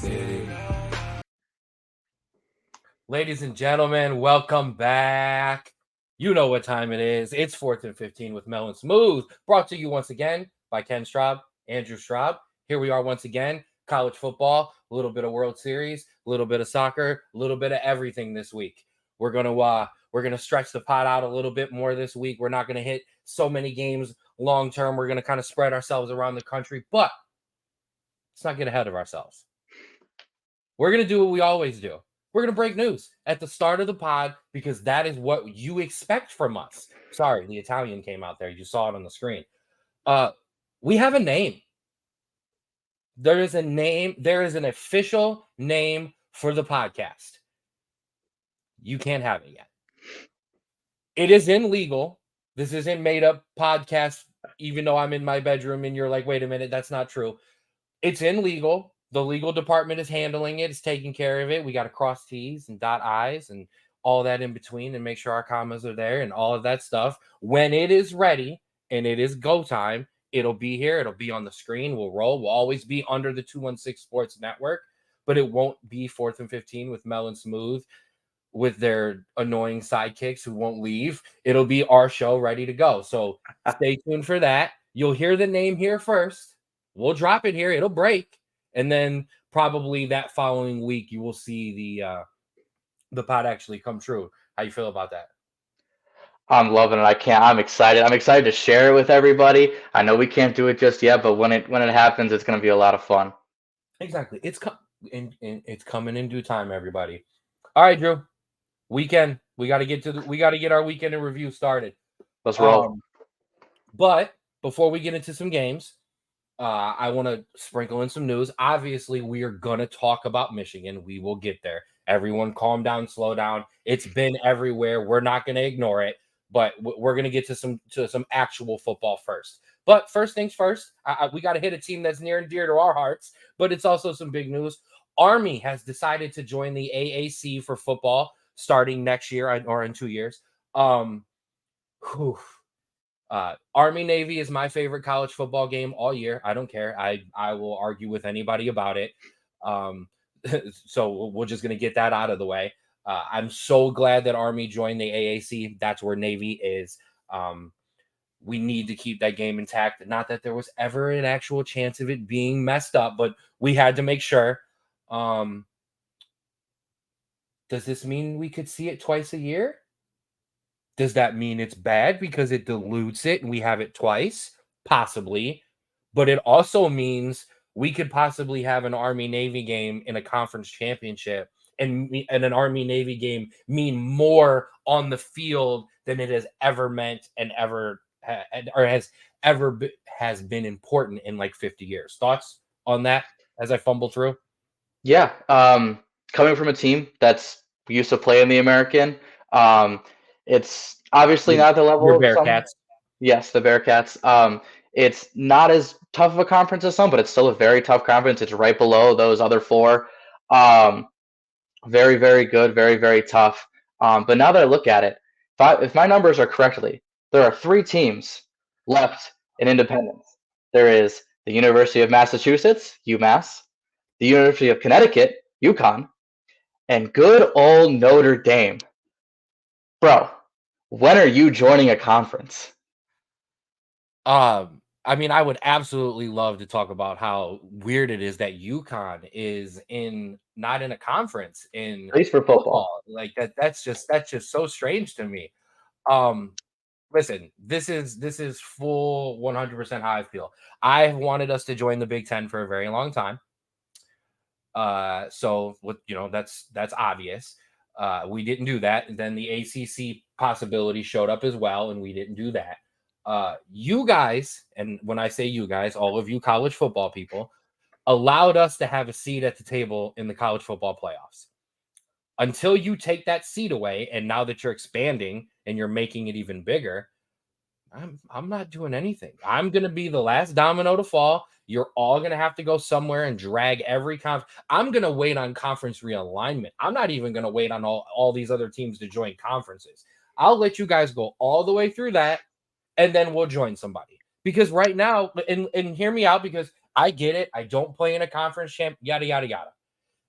City. Ladies and gentlemen, welcome back. You know what time it is. It's 4th and 15 with Mel and Smooth, brought to you once again by Ken Straub, Andrew Straub. Here we are once again, college football, a little bit of World Series, a little bit of soccer, a little bit of everything this week. We're gonna stretch the pot out a little bit more this week. We're not gonna hit so many games long term. We're gonna kind of spread ourselves around the country, but let's not get ahead of ourselves. We're gonna do what we always do. We're going to break news at the start of the pod because that is what you expect from us. Sorry, the Italian came out there. You saw it on the screen. We have a name. There is a name. There is an official name for the podcast. You can't have it yet. It is illegal. This isn't made up podcast, even though I'm in my bedroom and you're like, wait a minute, that's not true. It's illegal. The legal department is handling it. It's taking care of it. We got to cross T's and dot I's and all that in between and make sure our commas are there and all of that stuff. When it is ready and it is go time, it'll be here. It'll be on the screen. We'll roll. We'll always be under the 216 Sports Network, but it won't be 4th and 15 with Mel and Smooth with their annoying sidekicks who won't leave. It'll be our show ready to go. So stay tuned for that. You'll hear the name here first. We'll drop it here. It'll break. And then probably that following week, you will see the pod actually come true. How you feel about that? I'm loving it. I'm excited. I'm excited to share it with everybody. I know we can't do it just yet, but when it happens, it's going to be a lot of fun. Exactly. It's coming in due time, everybody. All right, Drew. Weekend. We got to get our weekend in review started. Let's roll. But before we get into some games, I want to sprinkle in some news. Obviously, we are going to talk about Michigan. We will get there. Everyone calm down, slow down. It's been everywhere. We're not going to ignore it, but we're going to get to some actual football first. But first things first, we got to hit a team that's near and dear to our hearts, but it's also some big news. Army has decided to join the AAC for football starting next year or in 2 years. Army Navy is my favorite college football game all year. I don't care. I will argue with anybody about it. So we're just going to get that out of the way. I'm so glad that Army joined the AAC. That's where Navy is. We need to keep that game intact. Not that there was ever an actual chance of it being messed up, but we had to make sure. Does this mean we could see it twice a year? Does that mean it's bad because it dilutes it and we have it twice? Possibly. But it also means we could possibly have an Army-Navy game in a conference championship and an Army-Navy game mean more on the field than it has ever meant and has been important in like 50 years. Thoughts on that as I fumble through? Yeah. Coming from a team that's used to play in the American, it's obviously not the Your level of some. Bearcats. Yes, the Bearcats. It's not as tough of a conference as some, but it's still a very tough conference. It's right below those other four. Very, very good, very, very tough. But now that I look at it, if my numbers are correctly, there are 3 teams left in Independence. There is the University of Massachusetts, UMass, the University of Connecticut, UConn, and good old Notre Dame. Bro, when are you joining a conference? I mean, I would absolutely love to talk about how weird it is that UConn is not in a conference in At least for football. football. Like that's just so strange to me. Listen, this is full 100% how I feel. I've wanted us to join the Big Ten for a very long time. So what that's obvious. We didn't do that, and then the ACC possibility showed up as well, and we didn't do that. You guys, and when I say you guys, all of you college football people, allowed us to have a seat at the table in the college football playoffs. Until you take that seat away, and now that you're expanding and you're making it even bigger, I'm not doing anything. I'm going to be the last domino to fall. You're all going to have to go somewhere and drag every I'm going to wait on conference realignment. I'm not even going to wait on all these other teams to join conferences. I'll let you guys go all the way through that, and then we'll join somebody. Because right now, and hear me out, because I get it. I don't play in a conference champ, yada, yada, yada.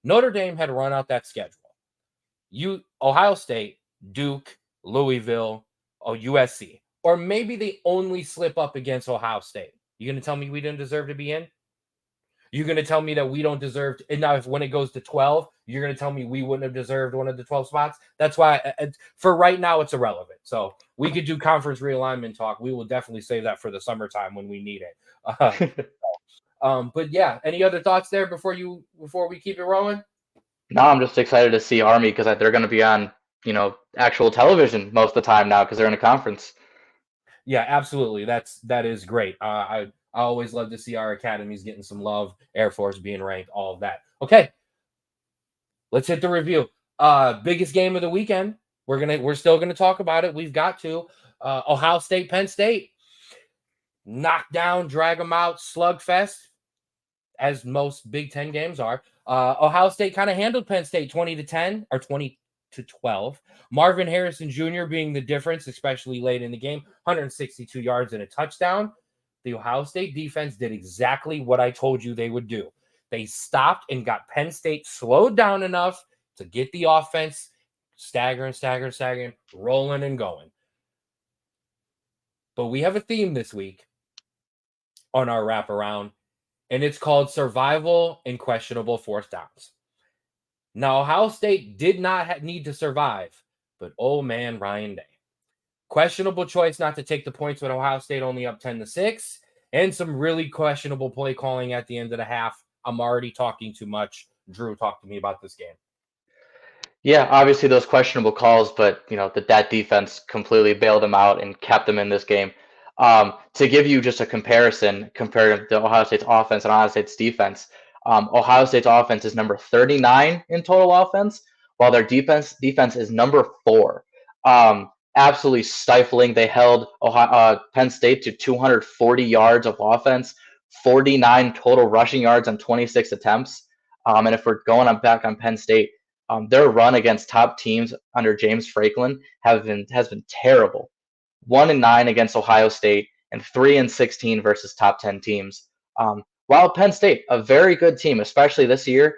Notre Dame had run out that schedule. Ohio State, Duke, Louisville, USC, or maybe they only slip up against Ohio State. You going to tell me we didn't deserve to be in? You're going to tell me that we don't deserve to, and now if when it goes to 12, you're going to tell me we wouldn't have deserved one of the 12 spots? That's why for right now it's irrelevant. So we could do conference realignment talk. We will definitely save that for the summertime when we need it. But yeah, any other thoughts there before we keep it rolling? No, I'm just excited to see Army because they're going to be on, actual television most of the time now because they're in a conference. Yeah, absolutely. That is great. I always love to see our academies getting some love, Air Force being ranked, all of that. Okay, let's hit the review. Biggest game of the weekend. We're still gonna talk about it. We've got to. Ohio State, Penn State. Knock down, drag them out, slugfest, as most Big Ten games are. Ohio State kind of handled Penn State 20-10 or 20-12. Marvin Harrison Jr. being the difference, especially late in the game, 162 yards and a touchdown. The Ohio State defense did exactly what I told you they would do. They stopped and got Penn State slowed down enough to get the offense staggering, rolling and going. But we have a theme this week on our wraparound, and it's called survival and questionable fourth downs. Now, Ohio State did not need to survive, but oh man, Ryan Day. Questionable choice not to take the points with Ohio State only up 10-6, and some really questionable play calling at the end of the half. I'm already talking too much. Drew, talk to me about this game. Yeah, obviously those questionable calls, but that defense completely bailed them out and kept them in this game. To give you just a comparison, compared to Ohio State's offense and Ohio State's defense, Ohio State's offense is number 39 in total offense, while their defense is number 4. Absolutely stifling. They held Penn State to 240 yards of offense, 49 total rushing yards on 26 attempts. And if we're going back on Penn State, their run against top teams under James Franklin has been terrible. 1-9 against Ohio State and 3-16 versus top 10 teams. While Penn State, a very good team, especially this year,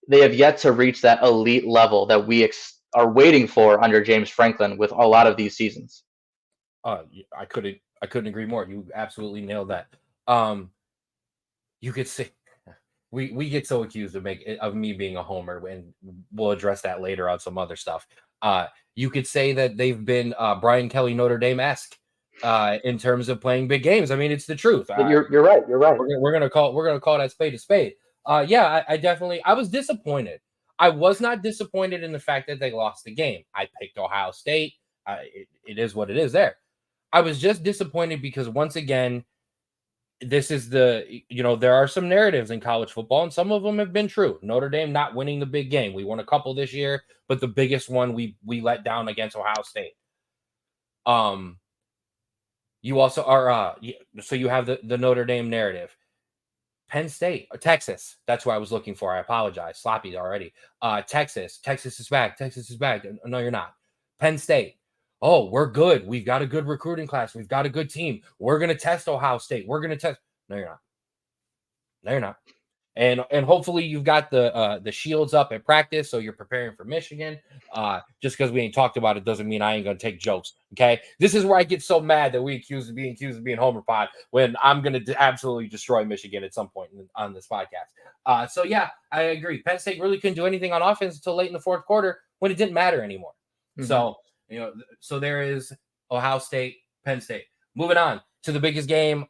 they have yet to reach that elite level that we are waiting for under James Franklin with a lot of these seasons. I couldn't agree more. You absolutely nailed that. You could say we get so accused of me being a homer, and we'll address that later on some other stuff. You could say that they've been Brian Kelly Notre Dame-esque in terms of playing big games. I mean, it's the truth. You're right. You're right. We're gonna call that spade a spade. Yeah, I definitely was disappointed. I was not disappointed in the fact that they lost the game. I picked Ohio State. It is what it is there. I was just disappointed because once again, this is there are some narratives in college football, and some of them have been true. Notre Dame not winning the big game. We won a couple this year, but the biggest one we let down against Ohio State. You also are so you have the Notre Dame narrative. Penn State or Texas. That's what I was looking for. I apologize. Sloppy already. Texas is back. Texas is back. No, you're not. Penn State. Oh, we're good. We've got a good recruiting class. We've got a good team. We're going to test Ohio State. We're going to test. No, you're not. No, you're not. And hopefully you've got the shields up at practice, so you're preparing for Michigan. Just because we ain't talked about it doesn't mean I ain't gonna take jokes. Okay, this is where I get so mad that we accused of being Homer Pod when I'm gonna absolutely destroy Michigan at some point on this podcast. So yeah, I agree. Penn State really couldn't do anything on offense until late in the fourth quarter when it didn't matter anymore. Mm-hmm. So there is Ohio State, Penn State. Moving on to the biggest game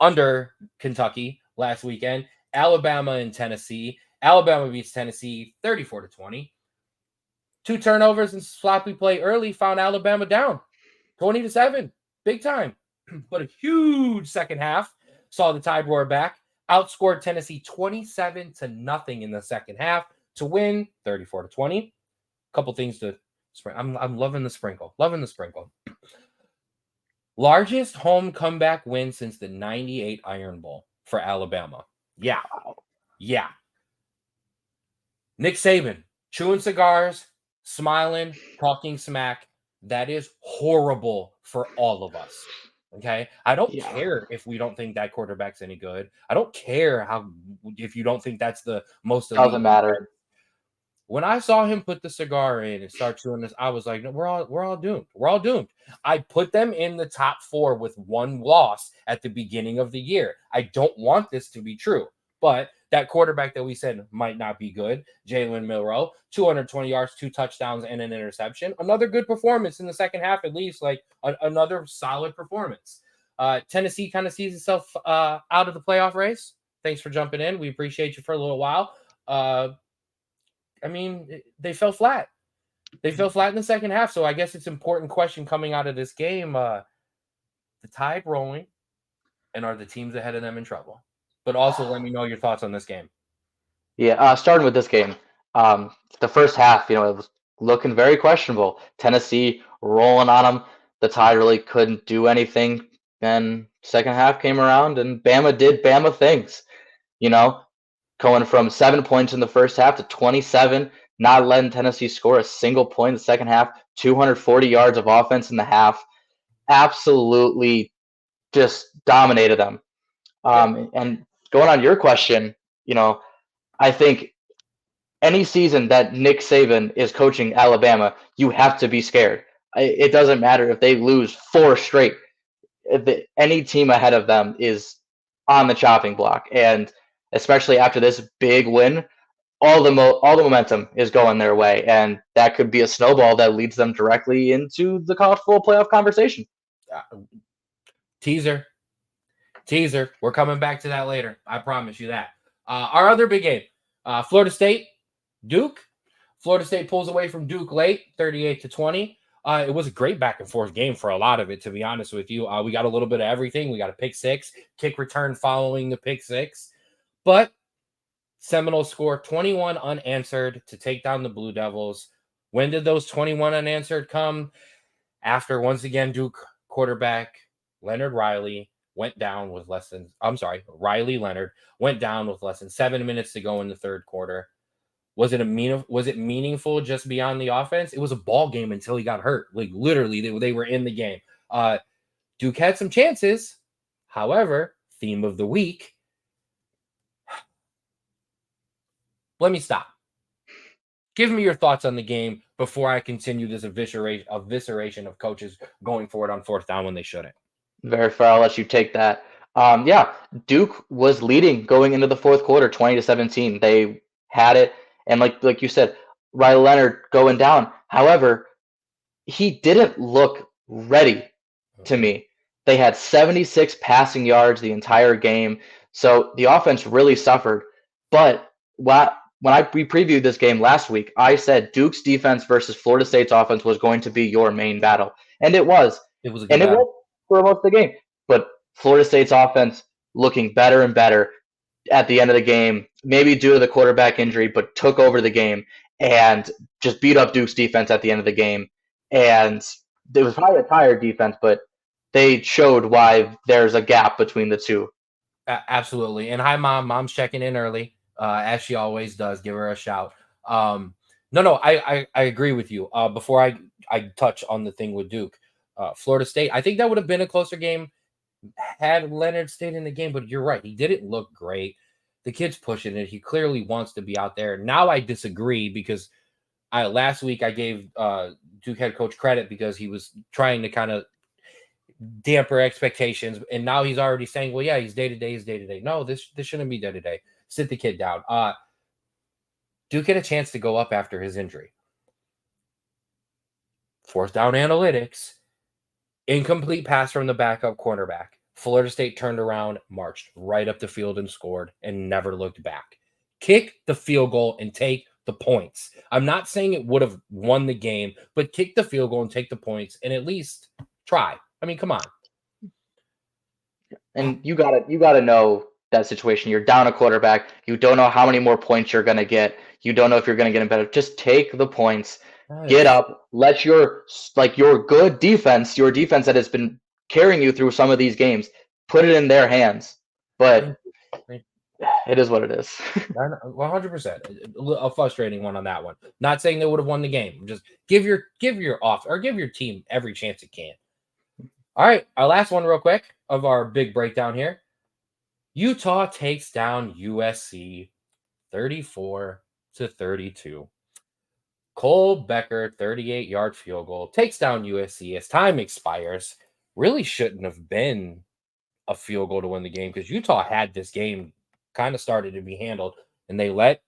under Kentucky last weekend. Alabama and Tennessee. Alabama beats Tennessee 34-20. 2 turnovers and sloppy play early found Alabama down 20-7. Big time. But a huge second half saw the Tide roar back. Outscored Tennessee 27-0 in the second half to win 34-20. Couple things to sprinkle. I'm loving the sprinkle. Loving the sprinkle. Largest home comeback win since the 98 Iron Bowl for Alabama. Yeah. Yeah. Nick Saban, chewing cigars, smiling, talking smack. That is horrible for all of us. Okay. I don't Yeah. care if we don't think that quarterback's any good. I don't care if you don't think that's the most elite Doesn't matter. when I saw him put the cigar in and start doing this, I was like, no, we're all doomed. We're all doomed. I put them in the top 4 with one loss at the beginning of the year. I don't want this to be true. But that quarterback that we said might not be good, Jalen Milroe, 220 yards, 2 touchdowns, and an interception. Another good performance in the second half, at least, like another solid performance. Tennessee kind of sees itself out of the playoff race. Thanks for jumping in. We appreciate you for a little while. I mean, they fell flat. They fell flat in the second half. So I guess it's an important question coming out of this game. The tide rolling, and are the teams ahead of them in trouble? But also, let me know your thoughts on this game. Yeah, starting with this game, the first half, it was looking very questionable. Tennessee rolling on them. The Tide really couldn't do anything. Then second half came around, and Bama did Bama things. You know, going from 7 points in the first half to 27, not letting Tennessee score a single point in the second half. 240 yards of offense in the half. Absolutely, just dominated them. Yeah. And going on your question, I think any season that Nick Saban is coaching Alabama, you have to be scared. It doesn't matter if they lose 4 straight. Any team ahead of them is on the chopping block, and especially after this big win, all the momentum is going their way, and that could be a snowball that leads them directly into the college football playoff conversation. Teaser. We're coming back to that later. I promise you that. Our other big game, Florida State, Duke. Florida State pulls away from Duke late, 38-20. It was a great back and forth game for a lot of it, to be honest with you. We got a little bit of everything. We got a pick six, kick return following the pick six. But Seminoles score 21 unanswered to take down the Blue Devils. When did those 21 unanswered come? After, once again, Duke quarterback Leonard Riley went down with Riley Leonard went down with less than 7 minutes to go in the third quarter. Was it meaningful just beyond the offense? It was a ball game until he got hurt. Like literally, they were in the game. Duke had some chances. However, theme of the week. Let me stop. Give me your thoughts on the game before I continue this evisceration of coaches going forward on fourth down when they shouldn't. Very fair. I'll let you take that. Yeah, Duke was leading going into the fourth quarter, 20-17. They had it, and like you said, Riley Leonard going down. However, he didn't look ready to me. They had 76 passing yards the entire game, so the offense really suffered. But when we previewed this game last week, I said Duke's defense versus Florida State's offense was going to be your main battle, and it was. It was a good And it battle. was for most of the game. But Florida State's offense looking better and better at the end of the game, maybe due to the quarterback injury, but took over the game and just beat up Duke's defense at the end of the game. And it was probably a tired defense, but they showed why there's a gap between the two. Absolutely. And hi, Mom. Mom's checking in early, as she always does. Give her a shout. No, I agree with you. Before I touch on the thing with Duke, Florida State, I think that would have been a closer game had Leonard stayed in the game, but you're right. He didn't look great. The kid's pushing it. He clearly wants to be out there. Now I disagree because last week I gave Duke head coach credit because he was trying to kind of damper expectations, and now he's already saying, well, yeah, he's day-to-day. No, this shouldn't be day-to-day. Sit the kid down. Duke had a chance to go up after his injury. Fourth down analytics. Incomplete pass from the backup cornerback. Florida State turned around, marched right up the field and scored and never looked back. Kick the field goal and take the points. I'm not saying it would have won the game, but kick the field goal and take the points and at least try. I mean, come on. And you gotta know that situation. You're down a quarterback. You don't know how many more points you're gonna get. You don't know if you're gonna get better. Just take the points. Get up. Let your good defense, your defense that has been carrying you through some of these games, put it in their hands. But it is what it is. 100%. A frustrating one on that one. Not saying they would have won the game. Just give your team every chance it can. All right, our last one, real quick, of our big breakdown here. Utah takes down USC 34-32. Cole Becker, 38-yard field goal, takes down USC as time expires. Really shouldn't have been a field goal to win the game because Utah had this game kind of started to be handled, and they let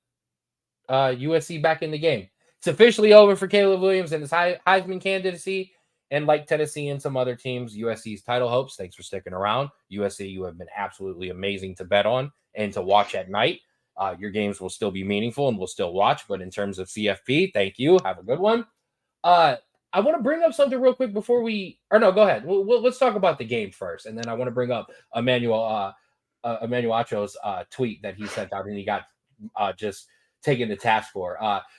USC back in the game. It's officially over for Caleb Williams and his Heisman candidacy. And like Tennessee and some other teams, USC's title hopes. Thanks for sticking around. USC, you have been absolutely amazing to bet on and to watch at night. Your games will still be meaningful and we'll still watch. But in terms of CFP, thank you. Have a good one. I want to bring up something real quick before we, or no, go ahead. Let's talk about the game first, and then I want to bring up Emmanuel Acho's tweet that he sent out, and he got just taken to task for.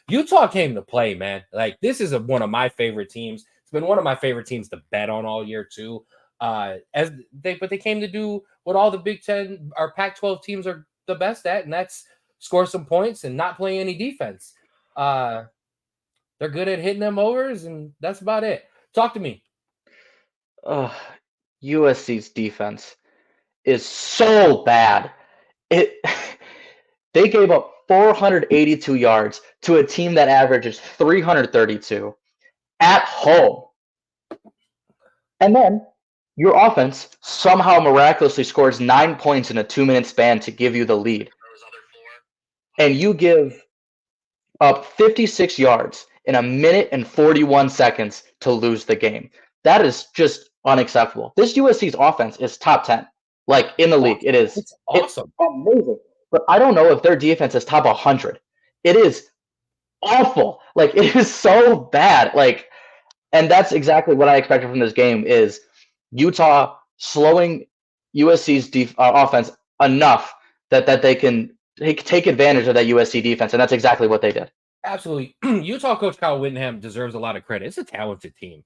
Utah came to play, man. Like this is one of my favorite teams. It's been one of my favorite teams to bet on all year too. But they came to do what all the Big Ten or Pac-12 teams are the best at, and that's score some points and not play any defense. They're good at hitting them overs, and that's about it. Talk to me. USC's defense is so bad. It they gave up 482 yards to a team that averages 332 at home. And then your offense somehow miraculously scores 9 points in a 2-minute span to give you the lead. And you give up 56 yards in a minute and 41 seconds to lose the game. That is just unacceptable. This USC's offense is top 10, like in the league. It is. It's awesome. It's amazing. But I don't know if their defense is top 100. It is awful. Like it is so bad. Like, and that's exactly what I expected from this game is Utah slowing USC's offense enough that they can take advantage of that USC defense, and that's exactly what they did. Absolutely. Utah coach Kyle Whittingham deserves a lot of credit. It's a talented team.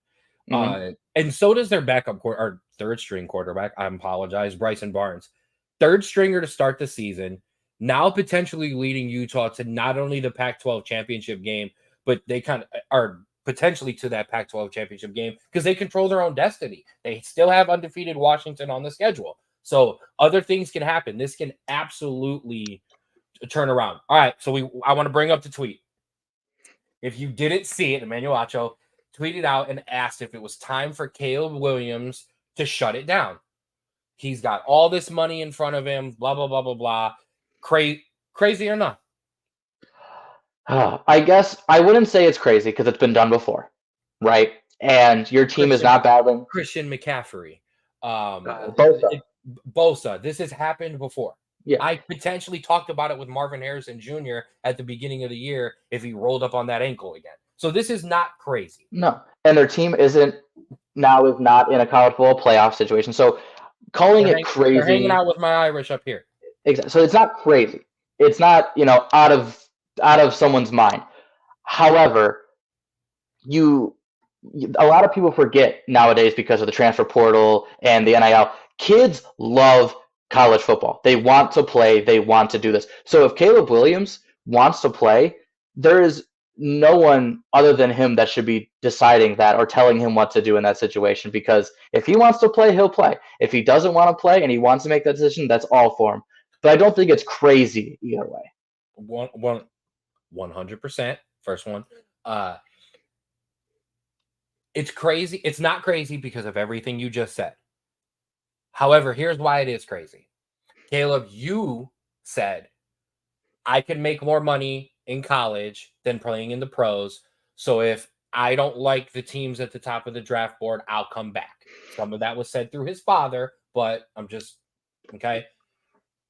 Mhm. And so does their backup or third string quarterback. I apologize, Bryson Barnes. Third stringer to start the season, now potentially leading Utah to not only the Pac-12 championship game, but they kind of are potentially to that Pac-12 championship game because they control their own destiny. They still have undefeated Washington on the schedule. So other things can happen. This can absolutely turn around. All right. So I want to bring up the tweet. If you didn't see it, Emmanuel Acho tweeted out and asked if it was time for Caleb Williams to shut it down. He's got all this money in front of him, blah, blah, blah, blah, blah. Crazy or not? I guess I wouldn't say it's crazy because it's been done before, right? And your team is not battling. Christian McCaffrey. Bosa. This has happened before. Yeah. I potentially talked about it with Marvin Harrison Jr. at the beginning of the year if he rolled up on that ankle again. So this is not crazy. No. And their team is not in a college football playoff situation. So calling it crazy. They're hanging out with my Irish up here. Exactly. So it's not crazy. It's not, out of someone's mind. However, a lot of people forget nowadays because of the transfer portal and the NIL. Kids love college football. They want to play. They want to do this. So if Caleb Williams wants to play, there is no one other than him that should be deciding that or telling him what to do in that situation. Because if he wants to play, he'll play. If he doesn't want to play and he wants to make that decision, that's all for him. But I don't think it's crazy either way. 100%. First one. It's crazy. It's not crazy because of everything you just said. However, here's why it is crazy. Caleb, you said, I can make more money in college than playing in the pros. So if I don't like the teams at the top of the draft board, I'll come back. Some of that was said through his father, but I'm just, okay.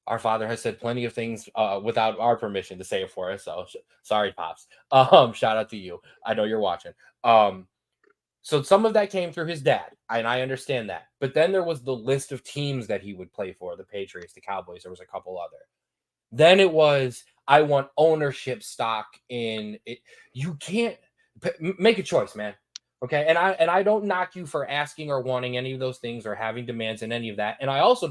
Our father has said plenty of things without our permission to say it for us. So sorry, Pops. Shout out to you. I know you're watching. So some of that came through his dad, and I understand that. But then there was the list of teams that he would play for, the Patriots, the Cowboys. There was a couple other. Then it was, I want ownership stock in it. You can't make a choice, man. Okay. And I don't knock you for asking or wanting any of those things or having demands in any of that. And I also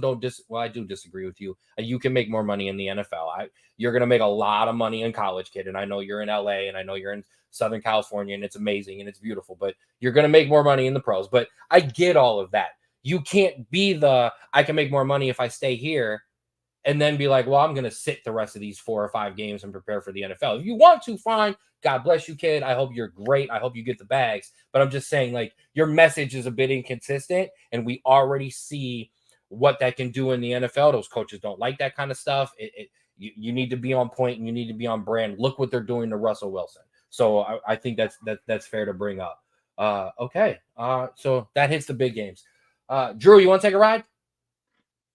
I do disagree with you. You can make more money in the NFL. You're going to make a lot of money in college, kid. And I know you're in LA and I know you're in Southern California and it's amazing and it's beautiful, but you're going to make more money in the pros. But I get all of that. You can't be I can make more money if I stay here and then be like, well, I'm going to sit the rest of these 4 or 5 games and prepare for the NFL. If you want to, fine. God bless you, kid. I hope you're great. I hope you get the bags. But I'm just saying, like, your message is a bit inconsistent, and we already see what that can do in the NFL. Those coaches don't like that kind of stuff. You need to be on point and you need to be on brand. Look what they're doing to Russell Wilson. So I think that's fair to bring up. Okay. So that hits the big games. Drew, you want to take a ride?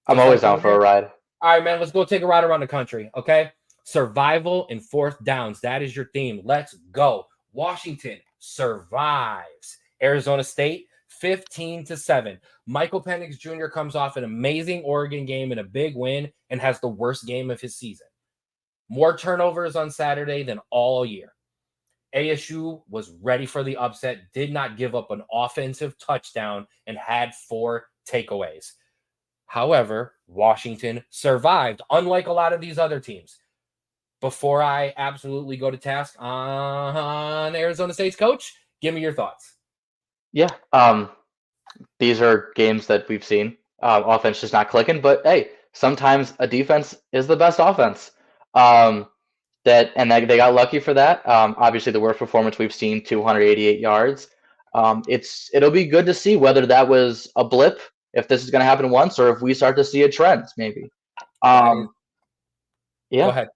I'm always down for a ride. All right, man, let's go take a ride around the country, okay? Survival and fourth downs. That is your theme. Let's go. Washington survives. Arizona State, 15-7. Michael Penix Jr. comes off an amazing Oregon game and a big win and has the worst game of his season. More turnovers on Saturday than all year. ASU was ready for the upset, did not give up an offensive touchdown, and had 4 takeaways. However, Washington survived, unlike a lot of these other teams. Before I absolutely go to task on Arizona State's coach, give me your thoughts. Yeah, these are games that we've seen. Offense just not clicking, but hey, sometimes a defense is the best offense. They got lucky for that. Obviously, the worst performance we've seen, 288 yards. It'll be good to see whether that was a blip, if this is going to happen once, or if we start to see a trend, maybe. Yeah. Go ahead.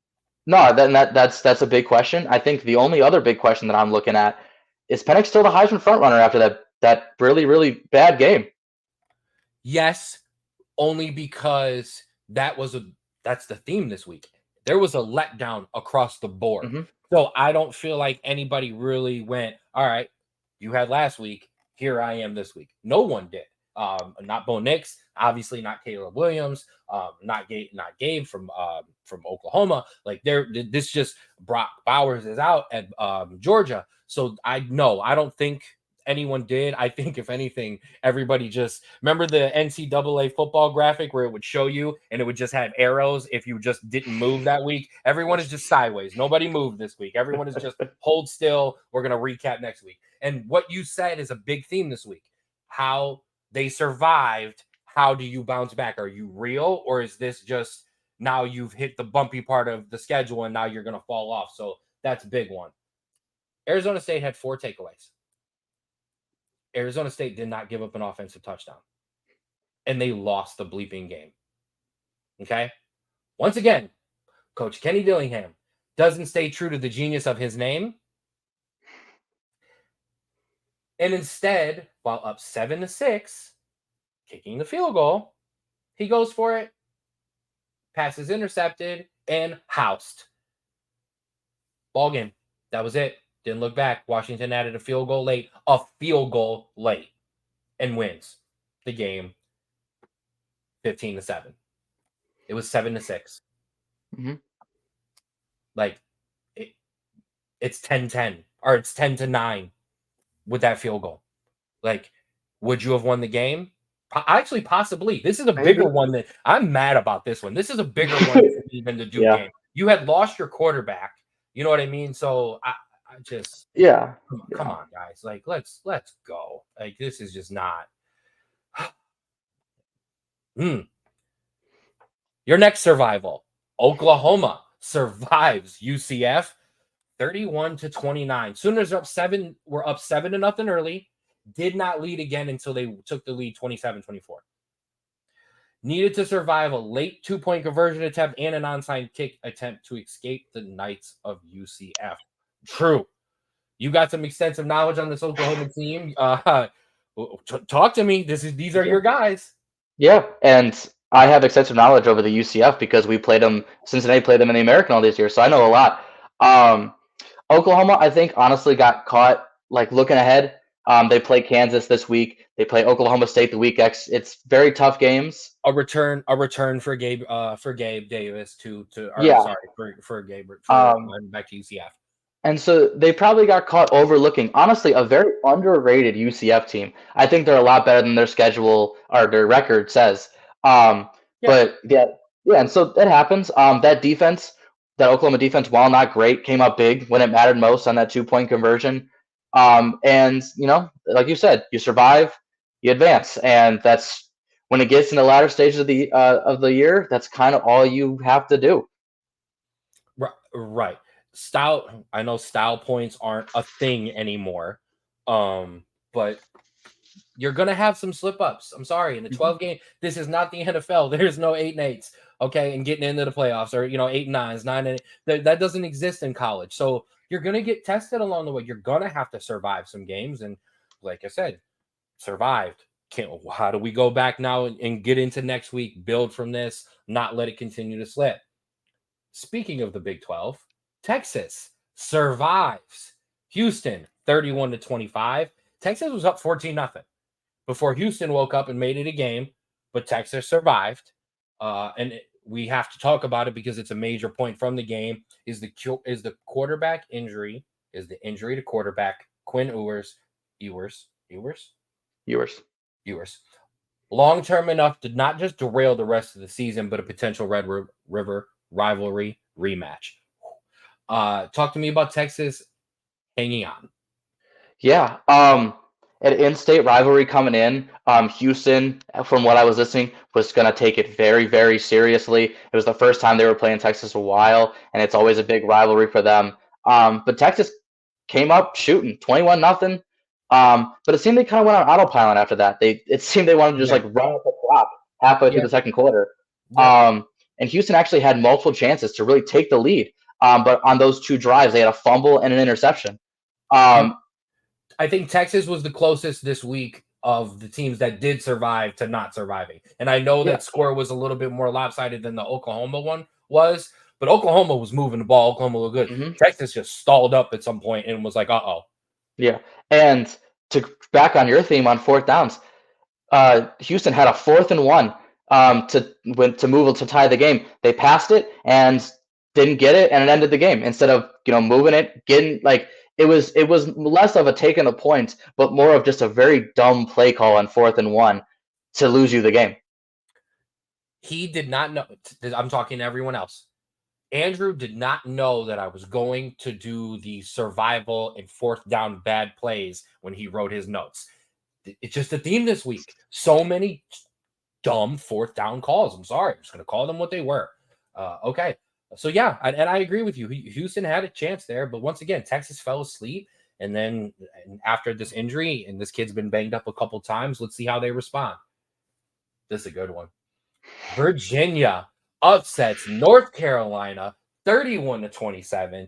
No, that's a big question. I think the only other big question that I'm looking at is Penix still the Heisman frontrunner after that really, really bad game? Yes, only because that's the theme this week. There was a letdown across the board. Mm-hmm. So I don't feel like anybody really went, all right, you had last week, here I am this week. No one did. Not Bo Nix, obviously not Caleb Williams, not Gabe from Oklahoma. Like this just Brock Bowers is out at Georgia. So I don't think anyone did. I think if anything, everybody just remember the NCAA football graphic where it would show you and it would just have arrows if you just didn't move that week. Everyone is just sideways. Nobody moved this week. Everyone is just hold still. We're gonna recap next week. And what you said is a big theme this week. How they survived. How do you bounce back? Are you real, or is this just now you've hit the bumpy part of the schedule and now you're going to fall off? So that's a big one. Arizona State had 4 takeaways. Arizona State did not give up an offensive touchdown, and they lost the bleeping game. Okay? Once again, Coach Kenny Dillingham doesn't stay true to the genius of his name. And instead, while up 7-6, kicking the field goal, he goes for it, passes intercepted, and housed. Ball game. That was it. Didn't look back. Washington added a field goal late, and wins the game 15-7. It was 7-6. Mm-hmm. Like, it's 10-10, or it's 10-9 with that field goal. Like, would you have won the game? Actually, possibly. This is a bigger one that I'm mad about this one. This is a bigger one than even the Duke game. You had lost your quarterback. You know what I mean? So I just come on, guys. Like, let's go. Like, this is just not. Your next survival. Oklahoma survives UCF 31-29. Sooners were up 7-0 early. Did not lead again until they took the lead 27-24. Needed to survive a late 2-point conversion attempt and an onside kick attempt to escape the Knights of UCF. True. You got some extensive knowledge on this Oklahoma team. Talk to me. These are your guys. Yeah, and I have extensive knowledge over the UCF because we played them. Cincinnati played them in the American all these years, so I know a lot. Oklahoma, I think, honestly got caught like looking ahead. They play Kansas this week. They play Oklahoma State the week X. It's very tough games. A return for Gabe Davis for Gabe back to UCF. And so they probably got caught overlooking, honestly, a very underrated UCF team. I think they're a lot better than their schedule or their record says. But and so that happens. That defense, that Oklahoma defense, while not great, came up big when it mattered most on that 2-point conversion. And, like you said, you survive. you advance, and that's when it gets in the latter stages of the year. That's kind of all you have to do. Right. Style. I know style points aren't a thing anymore, but you're gonna have some slip ups. I'm sorry. In the Mhm. 12 game, this is not the NFL. There's no 8 and 8s. Okay, and getting into the playoffs, or 8 and 9s, 9 and 8. That doesn't exist in college. So you're gonna get tested along the way. You're gonna have to survive some games, and like I said, survived. How do we go back now and get into next week? Build from this, not let it continue to slip. Speaking of the Big 12, Texas survives Houston 31-25. Texas was up 14-0 before Houston woke up and made it a game, but Texas survived. We have to talk about it because it's a major point from the game. Is the quarterback injury? Is the injury to quarterback Quinn Viewers. Ewers long term enough to not just derail the rest of the season, but a potential Red River rivalry rematch? Talk to me about Texas hanging on. Yeah. An in-state rivalry coming in. Houston, from what I was listening, was going to take it very, very seriously. It was the first time they were playing Texas a while, and it's always a big rivalry for them. But Texas came up shooting 21-0. But it seemed they kind of went on autopilot after that. It seemed they wanted to just Yeah, like run up the clock halfway through yeah, the second quarter. yep. And Houston actually had multiple chances to really take the lead. But on those two drives, they had a fumble and an interception. And Um, I think Texas was the closest this week of the teams that did survive to not surviving. And I know yeah. that score was a little bit more lopsided than the Oklahoma one was, but Oklahoma was moving the ball. Oklahoma looked good. Mhm. Texas just stalled up at some point and was like, "Uh-oh." Yeah, and to back on your theme on fourth downs, Houston had a 4th and 1 to move to tie the game. They passed it and didn't get it, and it ended the game. Instead of moving it, getting like it was less of a taking a point, but more of just a very dumb play call on 4th and 1 to lose you the game. He did not know. I'm talking to everyone else. Andrew did not know that I was going to do the survival and fourth down bad plays when he wrote his notes. It's just a theme this week. So many dumb fourth down calls. I'm sorry. I'm just going to call them what they were. Okay. So, yeah, and I agree with you. Houston had a chance there, but once again, Texas fell asleep. And then after this injury, and this kid's been banged up a couple times, let's see how they respond. This is a good one. Virginia upsets North Carolina 31-27.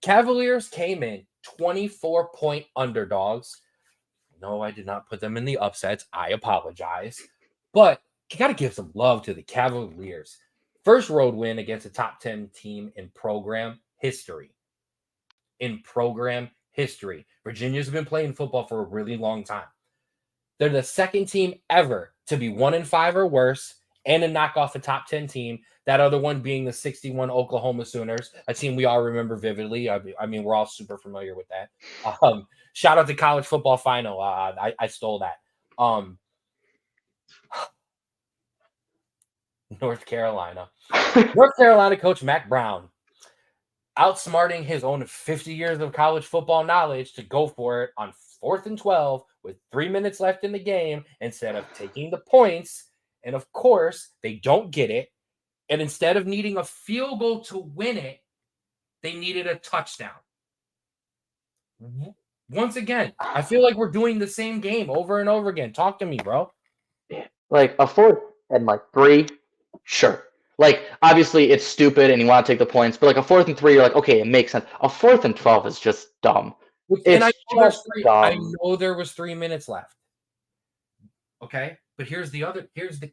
Cavaliers came in 24-point underdogs. No, I did not put them in the upsets. I apologize. But you got to give some love to the Cavaliers. First road win against a top 10 team in program history. Virginia's been playing football for a really long time. They're the second team ever to be 1-5 or worse and to knock off a top 10 team. That other one being the 61 Oklahoma Sooners, a team we all remember vividly. I mean, we're all super familiar with that. Shout out to college football final. I stole that. North Carolina. North Carolina coach Mac Brown outsmarting his own 50 years of college football knowledge to go for it on 4th and 12 with 3 minutes left in the game instead of taking the points. And of course, they don't get it. And instead of needing a field goal to win it, they needed a touchdown. Once again, I feel like we're doing the same game over and over again. Talk to me, bro. Like a 4th and 3, sure. Like obviously it's stupid and you want to take the points, but like a 4th and 3, you're like, okay, it makes sense. A 4th and 12 is just dumb. And I It's know there's just three. I dumb. know there was 3 minutes left. Okay, but here's the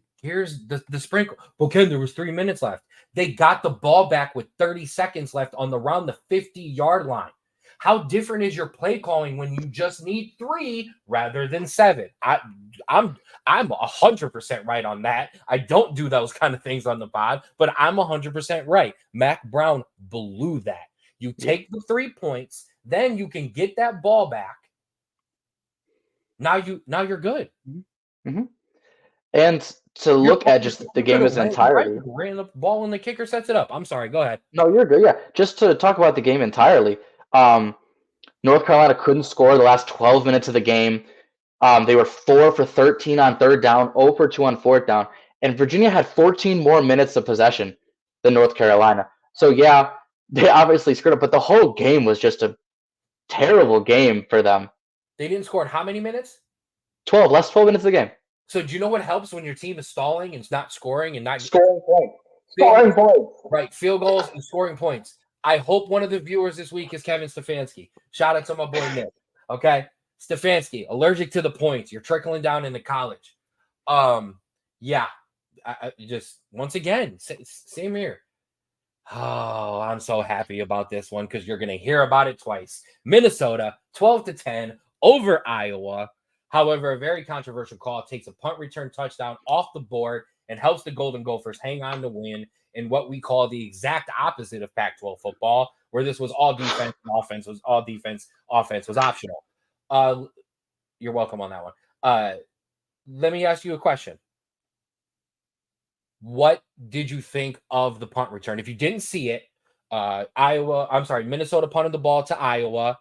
sprinkle. Well, Ken, there was 3 minutes left. They got the ball back with 30 seconds left on around the 50-yard line. How different is your play calling when you just need 3 rather than 7? I'm 100% right on that. I don't do those kind of things on the pod, but I'm 100% right. Mac Brown blew that. You Yeah. take the 3 points, then you can get that ball back. Now you're good. Mm-hmm. And to You're look at just the you could game have as an went right. entirety. You ran the ball and the kicker sets it up. I'm sorry. Go ahead. No, you're good. Yeah, just to talk about the game entirely. North Carolina couldn't score the last 12 minutes of the game. They were 4 for 13 on third down, 0 for 2 on fourth down, and Virginia had 14 more minutes of possession than North Carolina. So yeah, they obviously screwed up, but the whole game was just a terrible game for them. They didn't score in how many minutes? 12 minutes of the game. So do you know what helps when your team is stalling and it's not scoring and not Scoring points. Scoring points. Right, field goals and scoring points. I hope one of the viewers this week is Kevin Stefanski. Shout out to my boy Nick. Okay, Stefanski, allergic to the points. You're trickling down into college. Yeah, I just once again, same here. Oh, I'm so happy about this one because you're going to hear about it twice. Minnesota, 12-10 over Iowa. However, a very controversial call takes a punt return touchdown off the board and helps the Golden Gophers hang on to win in what we call the exact opposite of Pac-12 football, where this was all defense and offense was all defense, offense was optional. You're welcome on that one. Let me ask you a question. What did you think of the punt return? If you didn't see it, Minnesota punted the ball to Iowa.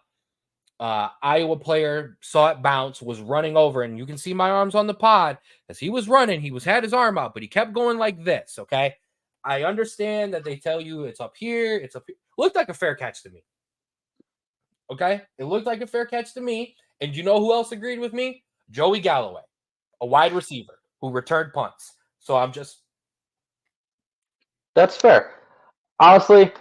Iowa player saw it bounce, was running over, and you can see my arms on the pod as he was running. He had his arm out, but he kept going like this. Okay, I understand that they tell you it's up here, it's up here. Looked like a fair catch to me. Okay, it looked like a fair catch to me. And you know who else agreed with me? Joey Galloway, a wide receiver who returned punts. So I'm just. That's fair. Honestly,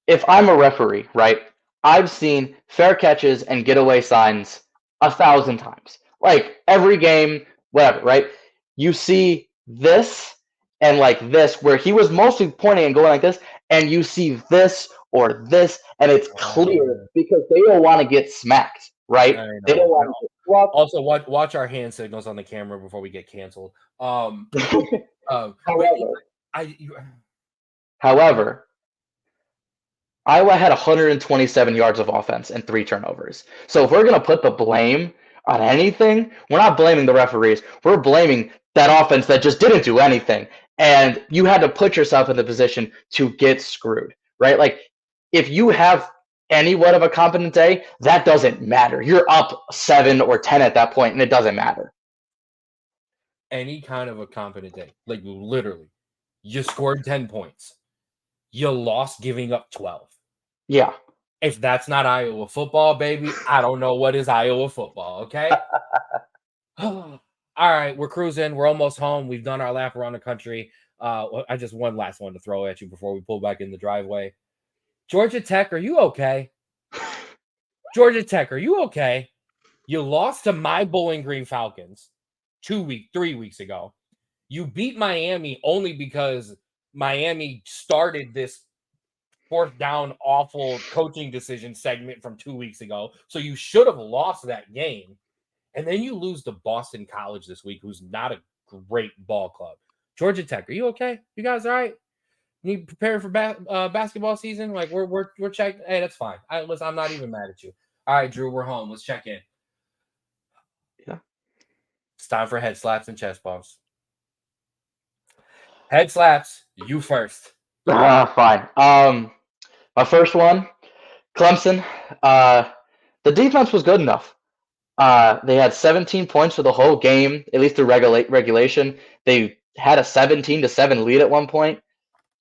if I'm a referee, right, I've seen fair catches and getaway signs 1,000 times. Like every game, whatever, right? You see this and like this, where he was mostly pointing and going like this, and you see this or this, and it's clear because they don't want to get smacked, right? They don't want to get swapped. Also, watch our hand signals on the camera before we get canceled. However, Iowa had 127 yards of offense and 3 turnovers. So if we're going to put the blame on anything, we're not blaming the referees. We're blaming that offense that just didn't do anything. And you had to put yourself in the position to get screwed, right? Like if you have anyone of a competent day, that doesn't matter. You're up 7 or 10 at that point, and it doesn't matter. Any kind of a competent day, like literally, you scored 10 points. You lost giving up 12. Yeah. If that's not Iowa football, baby, I don't know what is Iowa football, okay? All right, we're cruising. We're almost home. We've done our lap around the country. I just one last one to throw at you before we pull back in the driveway. Georgia Tech, are you okay? Georgia Tech, are you okay? You lost to my Bowling Green Falcons 3 weeks ago. You beat Miami only because Miami started this fourth down awful coaching decision segment from 2 weeks ago. So you should have lost that game. And then you lose to Boston College this week, who's not a great ball club. Georgia Tech, are you okay? You guys all right? You preparing for basketball season? Like we're checking. Hey, that's fine. I'm not even mad at you. All right, Drew, we're home. Let's check in. Yeah. It's time for head slaps and chest bumps. Head slaps, you first. Fine. My first one, Clemson. The defense was good enough. They had 17 points for the whole game, at least through regulation. They had a 17-7 lead at one point,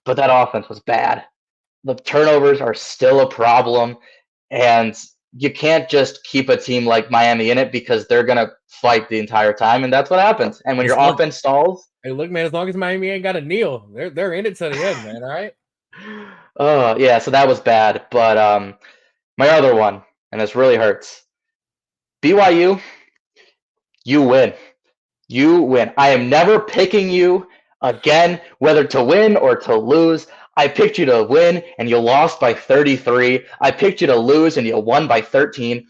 but that offense was bad. The turnovers are still a problem, and you can't just keep a team like Miami in it because they're going to fight the entire time, and that's what happens. And when your offense stalls... Hey, look, man, as long as Miami ain't got to kneel, they're in it to the end, man, all right? Oh, yeah, so that was bad. But my other one, and this really hurts, BYU, you win. You win. I am never picking you again, whether to win or to lose. I picked you to win, and you lost by 33. I picked you to lose, and you won by 13.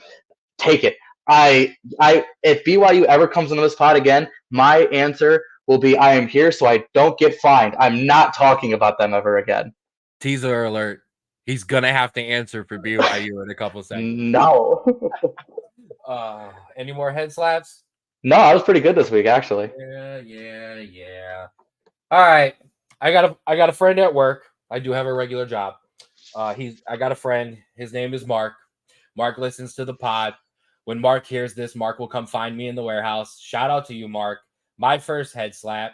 Take it. If BYU ever comes into this pod again, my answer will be I am here so I don't get fined. I'm not talking about them ever again. Teaser alert. He's going to have to answer for BYU in a couple seconds. No. Any more head slaps? No, I was pretty good this week, actually. Yeah. All right. I got a friend at work. I do have a regular job. I got a friend. His name is Mark. Mark listens to the pod. When Mark hears this, Mark will come find me in the warehouse. Shout out to you, Mark. My first head slap.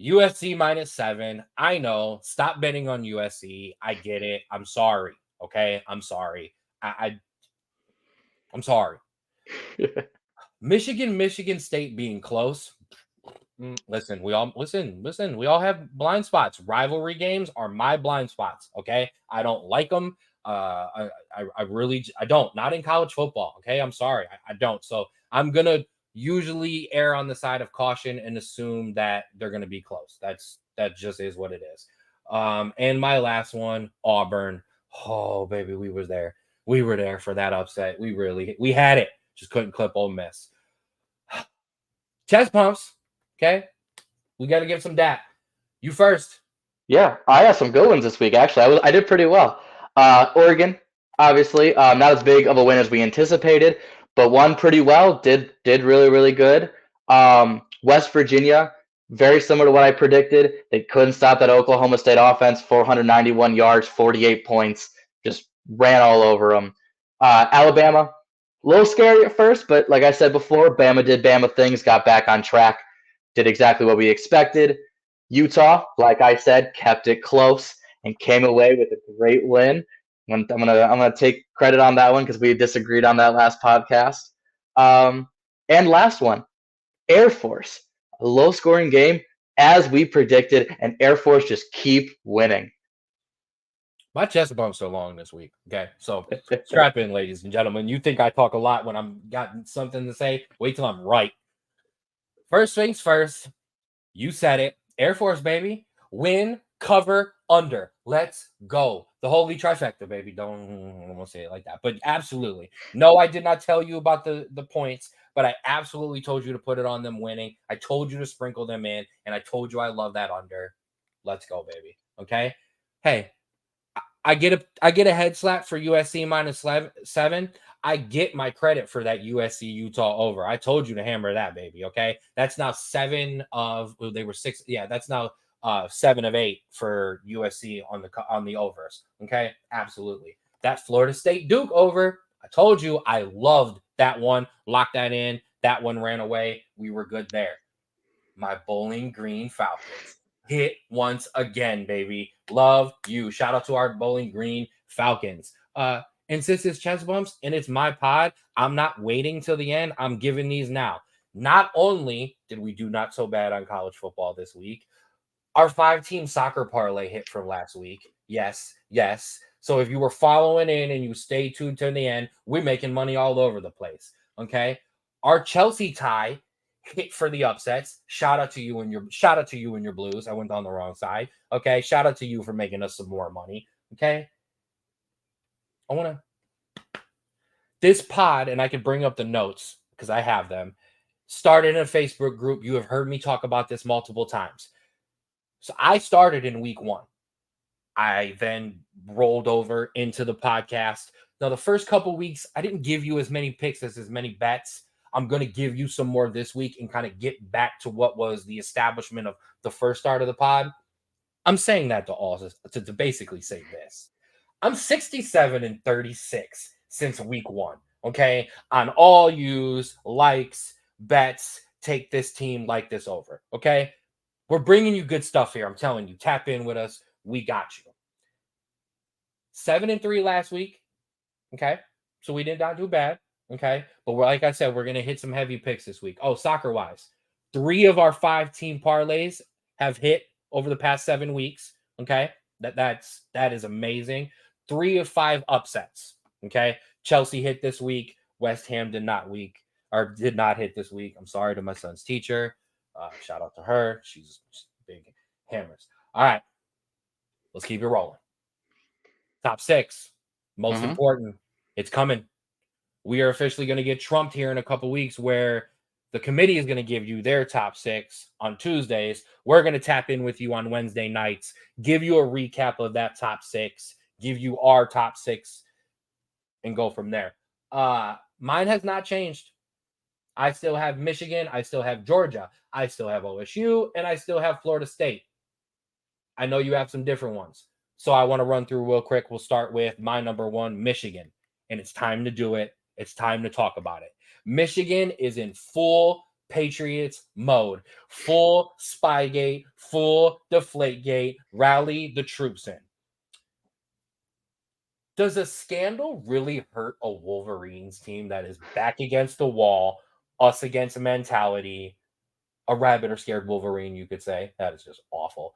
USC -7. I know. Stop betting on USC. I get it. I'm sorry. Okay, I'm sorry. I'm sorry. Michigan State being close. Listen, we all have blind spots. Rivalry games are my blind spots. Okay, I don't like them. I really I don't. Not in college football. Okay, I'm sorry, I don't. So I'm gonna usually err on the side of caution and assume that they're gonna be close. That just is what it is. And my last one, Auburn. Oh baby, we were there. We were there for that upset. We had it. Just couldn't clip Ole Miss. Chest pumps. Okay. We got to give some dap. You first. Yeah, I have some good ones this week. Actually, I did pretty well. Oregon, obviously, not as big of a win as we anticipated, but won pretty well. Did really good. West Virginia, very similar to what I predicted. They couldn't stop that Oklahoma State offense. 491 yards, 48 points, just ran all over them. Alabama, a little scary at first, but like I said before, Bama did Bama things, got back on track, did exactly what we expected. Utah, like I said, kept it close and came away with a great win. I'm gonna take credit on that one because we disagreed on that last podcast. And last one, Air Force, a low scoring game as we predicted, and Air Force just keep winning. My chest bump's so long this week. Okay, so strap in, ladies and gentlemen. You think I talk a lot when I'm got something to say? Wait till I'm right. First things first. You said it. Air Force, baby. Win, cover, under. Let's go. The holy trifecta, baby. I don't want to say it like that, but absolutely. No, I did not tell you about the points, but I absolutely told you to put it on them winning. I told you to sprinkle them in, and I told you I love that under. Let's go, baby. Okay. Hey, I get a head slap for USC -7. I get my credit for that USC Utah over. I told you to hammer that, baby. Okay, that's now 7 of they were 6. Yeah, that's now 7 of 8 for USC on the overs. Okay, absolutely. That Florida State Duke over. I told you I loved that one. Lock that in. That one ran away. We were good there. My Bowling Green Falcons hit once again, baby. Love you. Shout out to our Bowling Green Falcons. And since it's chest bumps and it's my pod, I'm not waiting till the end. I'm giving these now. Not only did we do not so bad on college football this week, our 5-team soccer parlay hit from last week. Yes. So if you were following in and you stay tuned to the end, we're making money all over the place. Okay. Our Chelsea tie hit for the upsets. Shout out to you and your Blues. I went on the wrong side. Okay. Shout out to you for making us some more money. Okay. This pod, and I can bring up the notes because I have them, started in a Facebook group. You have heard me talk about this multiple times. So I started in week 1. I then rolled over into the podcast. Now, the first couple weeks, I didn't give you as many picks as many bets. I'm going to give you some more this week and kind of get back to what was the establishment of the first start of the pod. I'm saying that to basically say this. I'm 67-36 since week 1. Okay. On all use, likes, bets, take this team, like this over. Okay. We're bringing you good stuff here. I'm telling you, tap in with us. We got you. 7-3 last week. Okay. So we did not do bad. Okay. But like I said, we're going to hit some heavy picks this week. Oh, soccer wise, 3 of our 5-team parlays have hit over the past 7 weeks. Okay. That is amazing. 3 of 5 upsets. Okay. Chelsea hit this week. West Ham did not hit this week. I'm sorry to my son's teacher. Shout out to her. She's big hammers. All right. Let's keep it rolling. Top 6. Most important. It's coming. We are officially going to get trumped here in a couple weeks where the committee is going to give you their top 6 on Tuesdays. We're going to tap in with you on Wednesday nights, give you a recap of that top 6, give you our top 6, and go from there. Mine has not changed. I still have Michigan. I still have Georgia. I still have OSU. And I still have Florida State. I know you have some different ones. So I want to run through real quick. We'll start with my number 1, Michigan. And it's time to do it. It's time to talk about it. Michigan is in full Patriots mode, full Spygate, full Deflategate, rally the troops in. Does a scandal really hurt a Wolverines team that is back against the wall, us against a mentality, a rabid or scared Wolverine, you could say? That is just awful.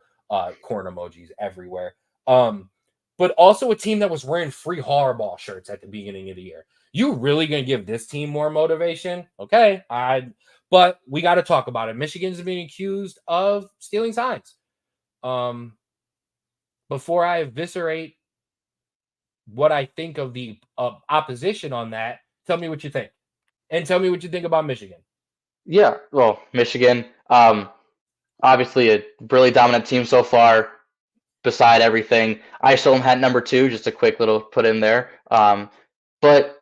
Corn emojis everywhere. But also a team that was wearing free Harbaugh shirts at the beginning of the year. You really gonna give this team more motivation? Okay, but we got to talk about it. Michigan's being accused of stealing signs. Before I eviscerate what I think of the opposition on that, tell me what you think, and tell me what you think about Michigan. Yeah, well, Michigan, obviously a really dominant team so far. Beside everything, I still am at number two. Just a quick little put in there. But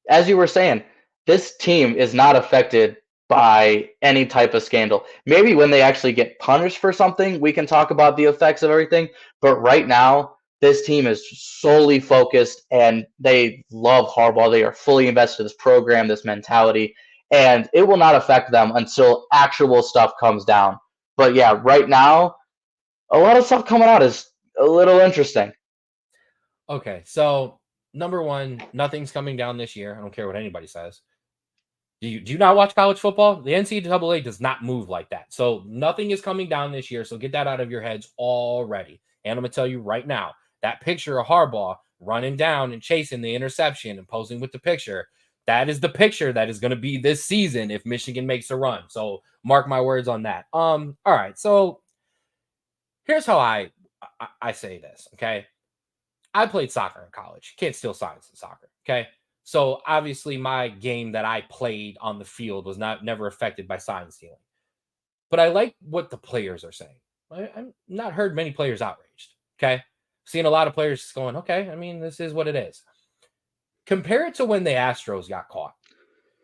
as you were saying, this team is not affected by any type of scandal. Maybe when they actually get punished for something, we can talk about the effects of everything. But right now, this team is solely focused and they love Harbaugh. They are fully invested in this program, this mentality, and it will not affect them until actual stuff comes down. But yeah, right now, a lot of stuff coming out is a little interesting. Okay, so number one, nothing's coming down this year. I don't care what anybody says. Do you not watch college football? The NCAA does not move like that. So nothing is coming down this year. So get that out of your heads already. And I'm gonna tell you right now, that picture of Harbaugh running down and chasing the interception and posing with the picture, that is the picture that is going to be this season if Michigan makes a run. So mark my words on that. All right. So here's how I say this. Okay. I played soccer in college. Can't steal signs in soccer. Okay. So obviously my game that I played on the field was never affected by sign stealing. But I like what the players are saying. I've not heard many players outraged. Okay. Seen a lot of players just going, okay, I mean, this is what it is. Compare it to when the Astros got caught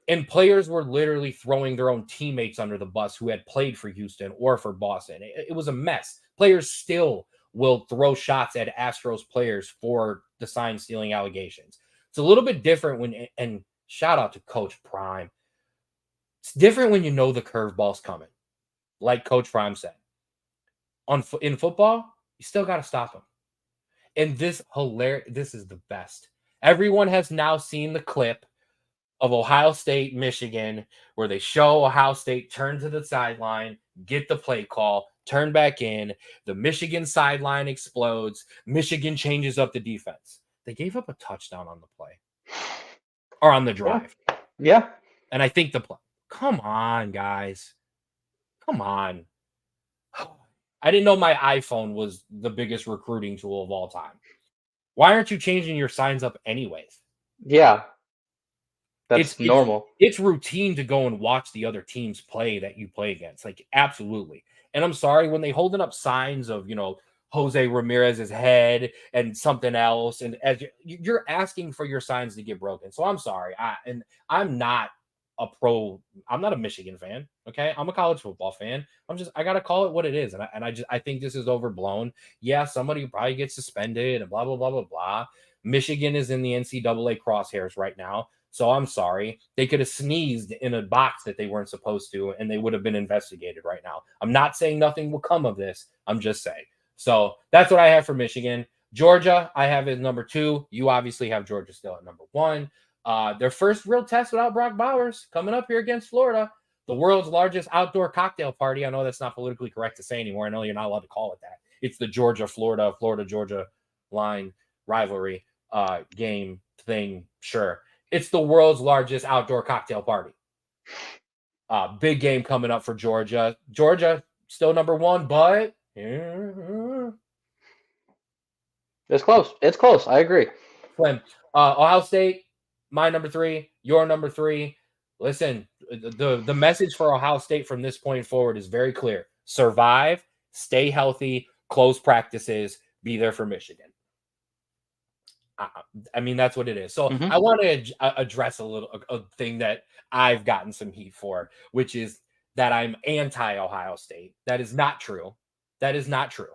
and players were literally throwing their own teammates under the bus who had played for Houston or for Boston. It was a mess. Players still will throw shots at Astros players for the sign stealing allegations. It's a little bit different when, and shout out to Coach Prime. It's different when you know the curveball's coming, like Coach Prime said. In football, you still got to stop them. And this is the best. Everyone has now seen the clip of Ohio State, Michigan, where they show Ohio State turn to the sideline, get the play call, turn back in. The Michigan sideline explodes. Michigan changes up the defense. They gave up a touchdown on the play or on the Yeah. drive. Yeah. And I think the play. Come on, guys. Come on. I didn't know my iPhone was the biggest recruiting tool of all time. Why aren't you changing your signs up anyways? Yeah. It's That's it's normal. it's routine to go and watch the other teams play that you play against, like, absolutely. And I'm sorry, when they holding up signs of, Jose Ramirez's head and something else, and as you're asking for your signs to get broken. So I'm sorry. I'm not I'm not a Michigan fan, okay? I'm a college football fan. I gotta call it what it is. And I think this is overblown. Yeah, somebody probably gets suspended and blah blah blah blah blah. Michigan is in the NCAA crosshairs right now. So I'm sorry. They could have sneezed in a box that they weren't supposed to, and they would have been investigated right now. I'm not saying nothing will come of this. I'm just saying. So that's what I have for Michigan. Georgia, I have as number 2. You obviously have Georgia still at number 1. Their first real test without Brock Bowers coming up here against Florida, the world's largest outdoor cocktail party. I know that's not politically correct to say anymore. I know you're not allowed to call it that. It's the Georgia-Florida, Florida-Georgia line rivalry game thing. Sure. It's the world's largest outdoor cocktail party. Big game coming up for Georgia. Georgia still number 1, but It's close. It's close. I agree. Slim. Ohio State, my number 3, your number 3. Listen, the message for Ohio State from this point forward is very clear. Survive, stay healthy, close practices, be there for Michigan. I mean, that's what it is. So Mm-hmm. I want to address a thing that I've gotten some heat for, which is that I'm anti Ohio State. That is not true. That is not true.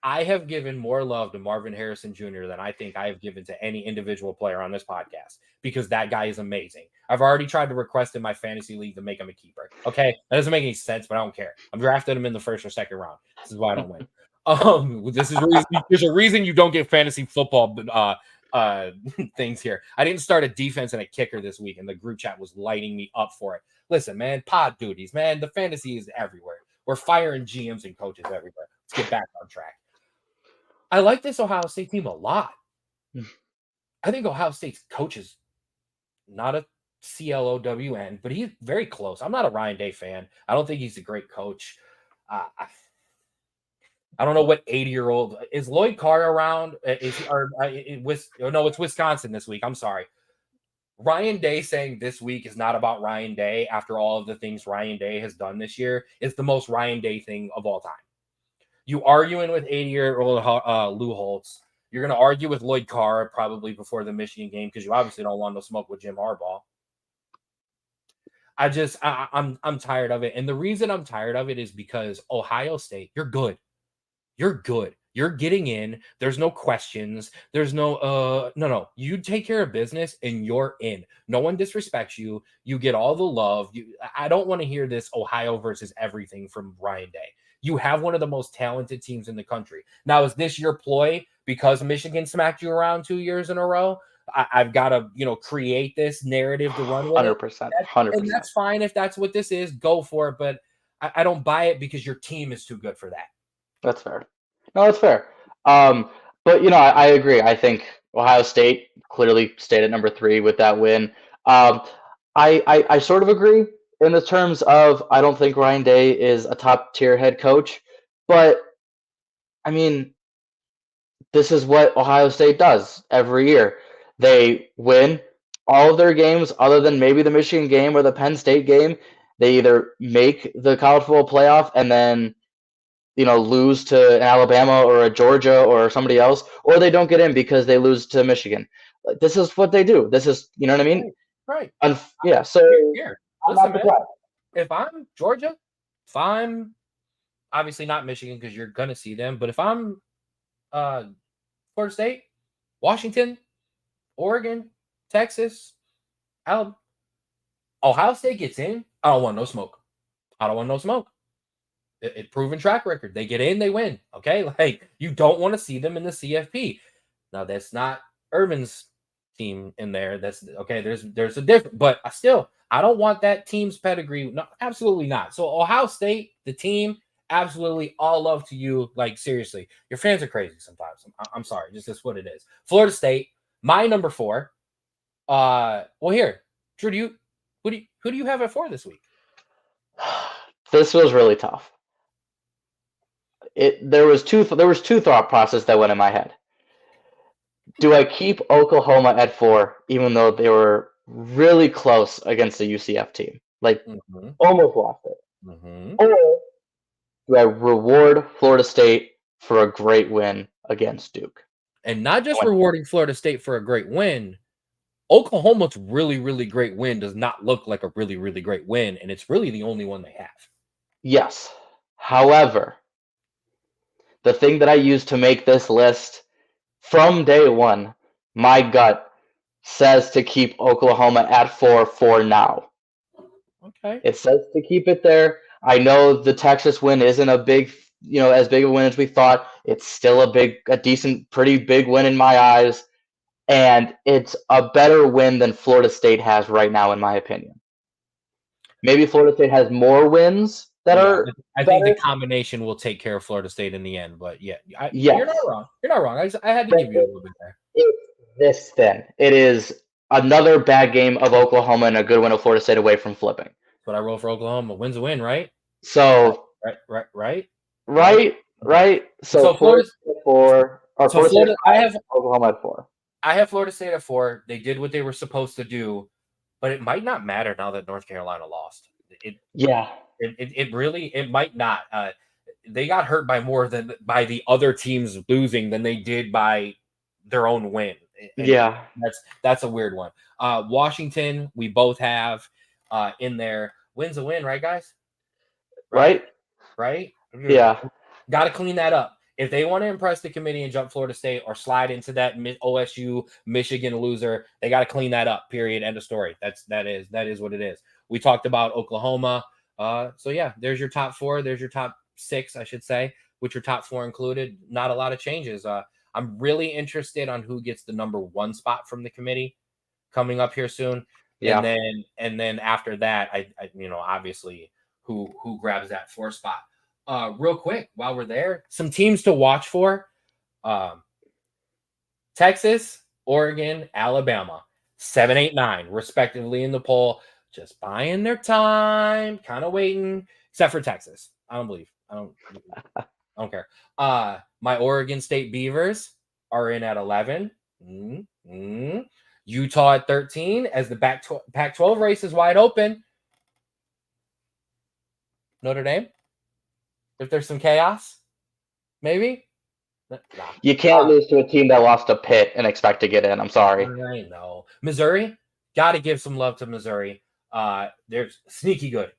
I have given more love to Marvin Harrison Jr. than I think I have given to any individual player on this podcast because that guy is amazing. I've already tried to request in my fantasy league to make him a keeper. Okay, that doesn't make any sense, but I don't care. I'm drafting him in the first or second round. This is why I don't win. There's a reason you don't get fantasy football things here. I didn't start a defense and a kicker this week, and the group chat was lighting me up for it. Listen, man, pod duties, man. The fantasy is everywhere. We're firing GMs and coaches everywhere. Let's get back on track. I like this Ohio State team a lot. I think Ohio State's coach is not a CLOWN, but he's very close. I'm not a Ryan Day fan. I don't think he's a great coach. I don't know what 80-year-old is Lloyd Carr around. Is he, or no, it's Wisconsin this week. I'm sorry. Ryan Day saying this week is not about Ryan Day after all of the things Ryan Day has done this year is the most Ryan Day thing of all time. You arguing with 80-year-old Lou Holtz. You're going to argue with Lloyd Carr probably before the Michigan game because you obviously don't want to smoke with Jim Harbaugh. I'm tired of it. And the reason I'm tired of it is because Ohio State, you're good. You're good. You're getting in. There's no questions. There's no, no. You take care of business and you're in. No one disrespects you. You get all the love. I don't want to hear this Ohio versus everything from Ryan Day. You have one of the most talented teams in the country. Now, is this your ploy because Michigan smacked you around 2 years in a row? I've got to, create this narrative to run with 100%, it. 100%. And that's fine if that's what this is. Go for it. But I don't buy it because your team is too good for that. That's fair. No, that's fair. But I agree. I think Ohio State clearly stayed at number 3 with that win. I sort of agree in the terms of I don't think Ryan Day is a top tier head coach, but I mean, this is what Ohio State does every year. They win all of their games other than maybe the Michigan game or the Penn State game. They either make the college football playoff and then lose to an Alabama or a Georgia or somebody else, or they don't get in because they lose to Michigan. This is what they do. This is, you know what I mean? Right. Yeah. So here, listen, man. If I'm Georgia, if I'm obviously not Michigan because you're gonna see them, but if I'm Florida State, Washington, Oregon, Texas, Alabama, Ohio State gets in, I don't want no smoke. I don't want no smoke. It proven track record. They get in, they win. Okay, like you don't want to see them in the CFP. Now that's not Urban's team in there. That's okay. There's a different, but I don't want that team's pedigree. No, absolutely not. So Ohio State, the team, absolutely all love to you. Like seriously, your fans are crazy sometimes. I'm sorry, just that's what it is. Florida State, my number 4. Well here, Drew, who do you have at 4 this week? This was really tough. There was two thought process that went in my head. Do I keep Oklahoma at 4, even though they were really close against the UCF team, like almost lost it, or do I reward Florida State for a great win against Duke? And not just rewarding Florida State for a great win. Oklahoma's really, really great win does not look like a really, really great win, and it's really the only one they have. Yes. However, the thing that I used to make this list from day one, my gut says to keep Oklahoma at 4 for now. Okay. It says to keep it there. I know the Texas win isn't a big, as big a win as we thought. It's still a decent, pretty big win in my eyes. And it's a better win than Florida State has right now, in my opinion. Maybe Florida State has more wins that are. I think the combination will take care of Florida State in the end. But yeah, you're not wrong. You're not wrong. I had to give you a little bit there. It's this thin. It is another bad game of Oklahoma and a good win of Florida State away from flipping. That's what I roll for Oklahoma. Win's a win, right? So right. So Florida State at 4. Or so Florida, I have Oklahoma at 4. I have Florida State at 4. They did what they were supposed to do, but it might not matter now that North Carolina lost. It really might not. They got hurt by more than by the other teams losing than they did by their own win. And that's a weird one. Washington, we both have in there. Win's a win, right, guys? Right? Right? Yeah. Got to clean that up. If they want to impress the committee and jump Florida State or slide into that OSU Michigan loser, they got to clean that up. Period. End of story. That is what it is. We talked about Oklahoma. So yeah, there's your top 4. There's your top 6, I should say, with your top 4 included. Not a lot of changes. I'm really interested on who gets the number 1 spot from the committee coming up here soon. Yeah. And then after that, I obviously who grabs that 4 spot. Real quick, while we're there, some teams to watch for. Texas, Oregon, Alabama, 7, 8, 9, respectively in the poll. Just buying their time, kind of waiting, except for Texas. I don't care. My Oregon State Beavers are in at 11. Utah at 13 as the Pac-12 race is wide open. Notre Dame, if there's some chaos, maybe. Nah. You can't lose to a team that lost to Pitt and expect to get in. I'm sorry. I know. Missouri, got to give some love to Missouri. They're sneaky good.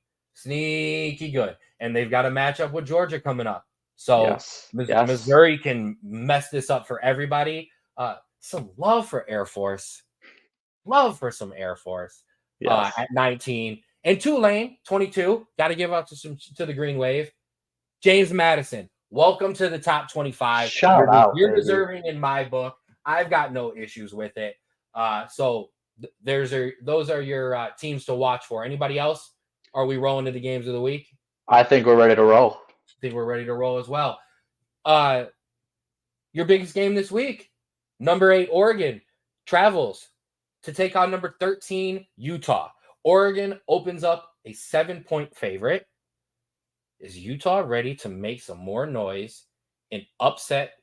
And they've got a matchup with Georgia coming up. So Missouri can mess this up for everybody. Some love for Air Force. Love for some Air Force at 19. And Tulane, 22. Got to give up to the Green Wave. James Madison, welcome to the top 25. You're deserving in my book. I've got no issues with it. So those are your teams to watch for. Anybody else? Are we rolling to the games of the week? I think we're ready to roll. I think we're ready to roll as well. Your biggest game this week, number 8 Oregon travels to take on number 13 Utah. Oregon opens up a 7-point favorite. Is Utah ready to make some more noise and upset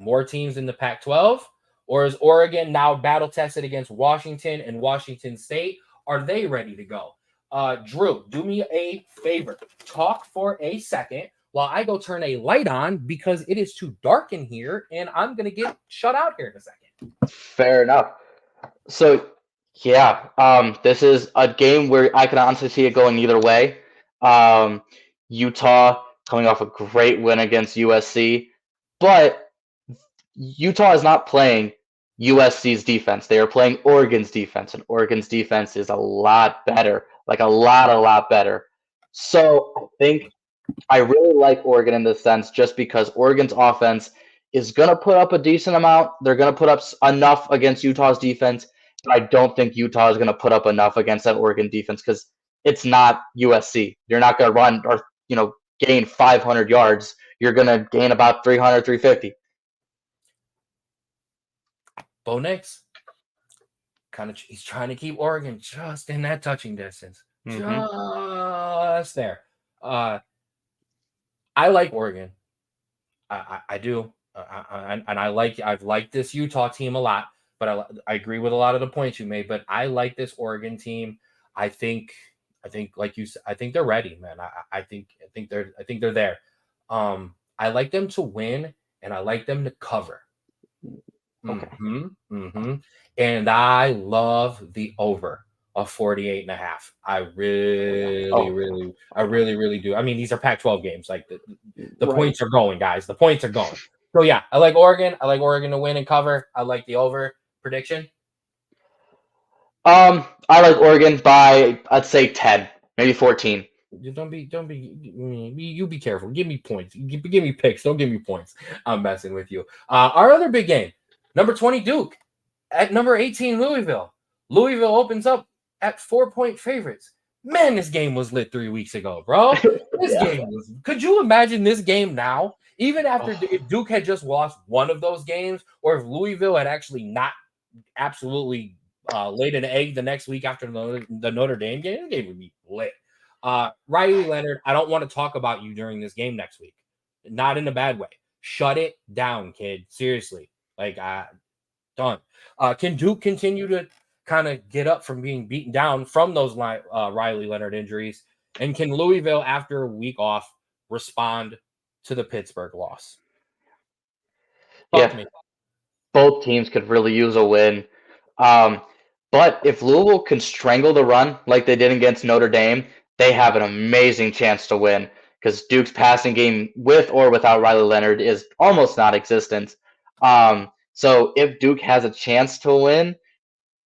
more teams in the Pac-12? Or is Oregon now battle tested against Washington and Washington State? Are they ready to go? Drew, do me a favor. Talk for a second while I go turn a light on because it is too dark in here and I'm going to get shut out here in a second. Fair enough. So, this is a game where I can honestly see it going either way. Utah coming off a great win against USC, but Utah is not playing USC's defense. They are playing Oregon's defense, and Oregon's defense is a lot better, like a lot better. So I think I really like Oregon in this sense just because Oregon's offense is going to put up a decent amount. They're going to put up enough against Utah's defense, but I don't think Utah is going to put up enough against that Oregon defense because it's not USC. You're not going to run or gain 500 yards. You're going to gain about 300, 350. Bo Nix, he's trying to keep Oregon just in that touching distance. Just there. I like Oregon. I do. I've liked this Utah team a lot, but I agree with a lot of the points you made, but I like this Oregon team. I think like you said, I think they're ready, man. I think they're there. I like them to win and I like them to cover. Okay. And I love the over of 48.5. I really do. I mean, these are Pac-12 games. Like the points are going, guys. The points are going. So yeah, I like Oregon. I like Oregon to win and cover. I like the over prediction. I like Oregon by I'd say 10, maybe 14. Don't be. You be careful. Give me points. Give me picks. Don't give me points. I'm messing with you. Our other big game, number 20 Duke at number 18 Louisville. Louisville opens up at 4-point favorites. Man, this game was lit 3 weeks ago, bro. This game was. Could you imagine this game now? Even after if Duke had just lost one of those games, or if Louisville had actually not absolutely laid an egg the next week after the Notre Dame game, the game would be lit. Riley Leonard, I don't want to talk about you during this game next week. Not in a bad way. Shut it down, kid. Seriously. Done. Can Duke continue to kind of get up from being beaten down from those Riley Leonard injuries? And can Louisville, after a week off, respond to the Pittsburgh loss? Talk to me. Both teams could really use a win. But if Louisville can strangle the run like they did against Notre Dame, they have an amazing chance to win. because Duke's passing game with or without Riley Leonard is almost non-existent. So if Duke has a chance to win,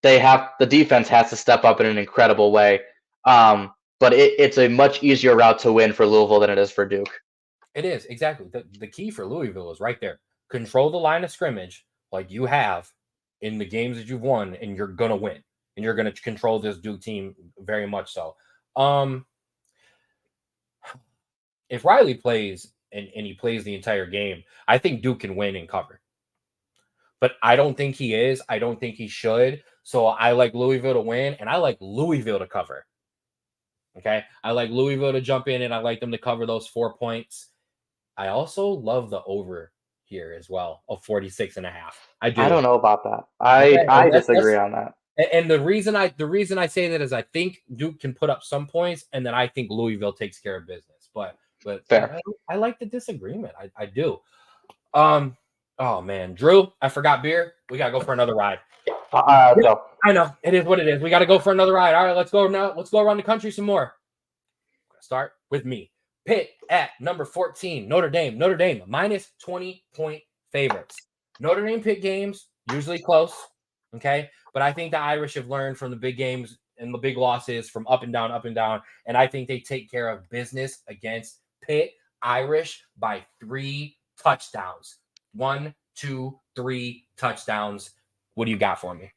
the defense has to step up in an incredible way. But it's a much easier route to win for Louisville than it is for Duke. It is, exactly. The key for Louisville is right there. Control the line of scrimmage like you have in the games that you've won, and you're going to win. And you're going to control this Duke team very much so. If Riley plays and he plays the entire game, I think Duke can win and cover. But I don't think he is. I don't think he should. So I like Louisville to win, and I like Louisville to cover. Okay? I like Louisville to jump in, and I like them to cover those 4 points. I also love the over here as well of 46.5. I do. I don't know about that. I disagree on that. And the reason I say that is I think Duke can put up some points, and then I think Louisville takes care of business. But fair. I like the disagreement. I do. Oh man, Drew, I forgot beer. We gotta go for another ride. So. I know it is what it is. We gotta go for another ride. All right, let's go now. Let's go around the country some more. Start with me. Pitt at number 14, Notre Dame. Notre Dame minus 20-point favorites. Notre Dame Pitt games usually close, okay? But I think the Irish have learned from the big games and the big losses from up and down, and I think they take care of business against Pitt Irish by 3 touchdowns. 1, 2, 3 touchdowns. What do you got for me?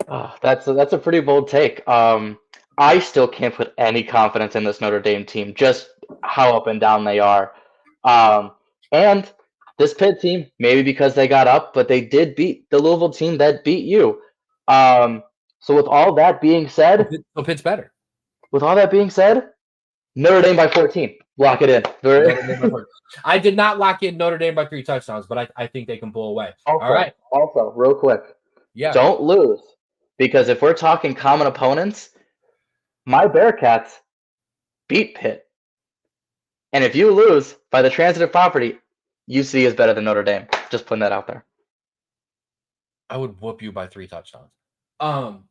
Oh, that's a pretty bold take. I still can't put any confidence in this Notre Dame team, just how up and down they are. And this Pitt team, maybe because they got up, but they did beat the Louisville team that beat you. So with all that being said, so Pitt's better. With all that being said, Notre Dame by 14. Lock it in. I did not lock in Notre Dame by 3 touchdowns, but I think they can pull away. Also, all right. Also, real quick. Yeah. Don't lose. Because if we're talking common opponents, my Bearcats beat Pitt. And if you lose by the transitive property, UC is better than Notre Dame. Just putting that out there. I would whoop you by 3 touchdowns.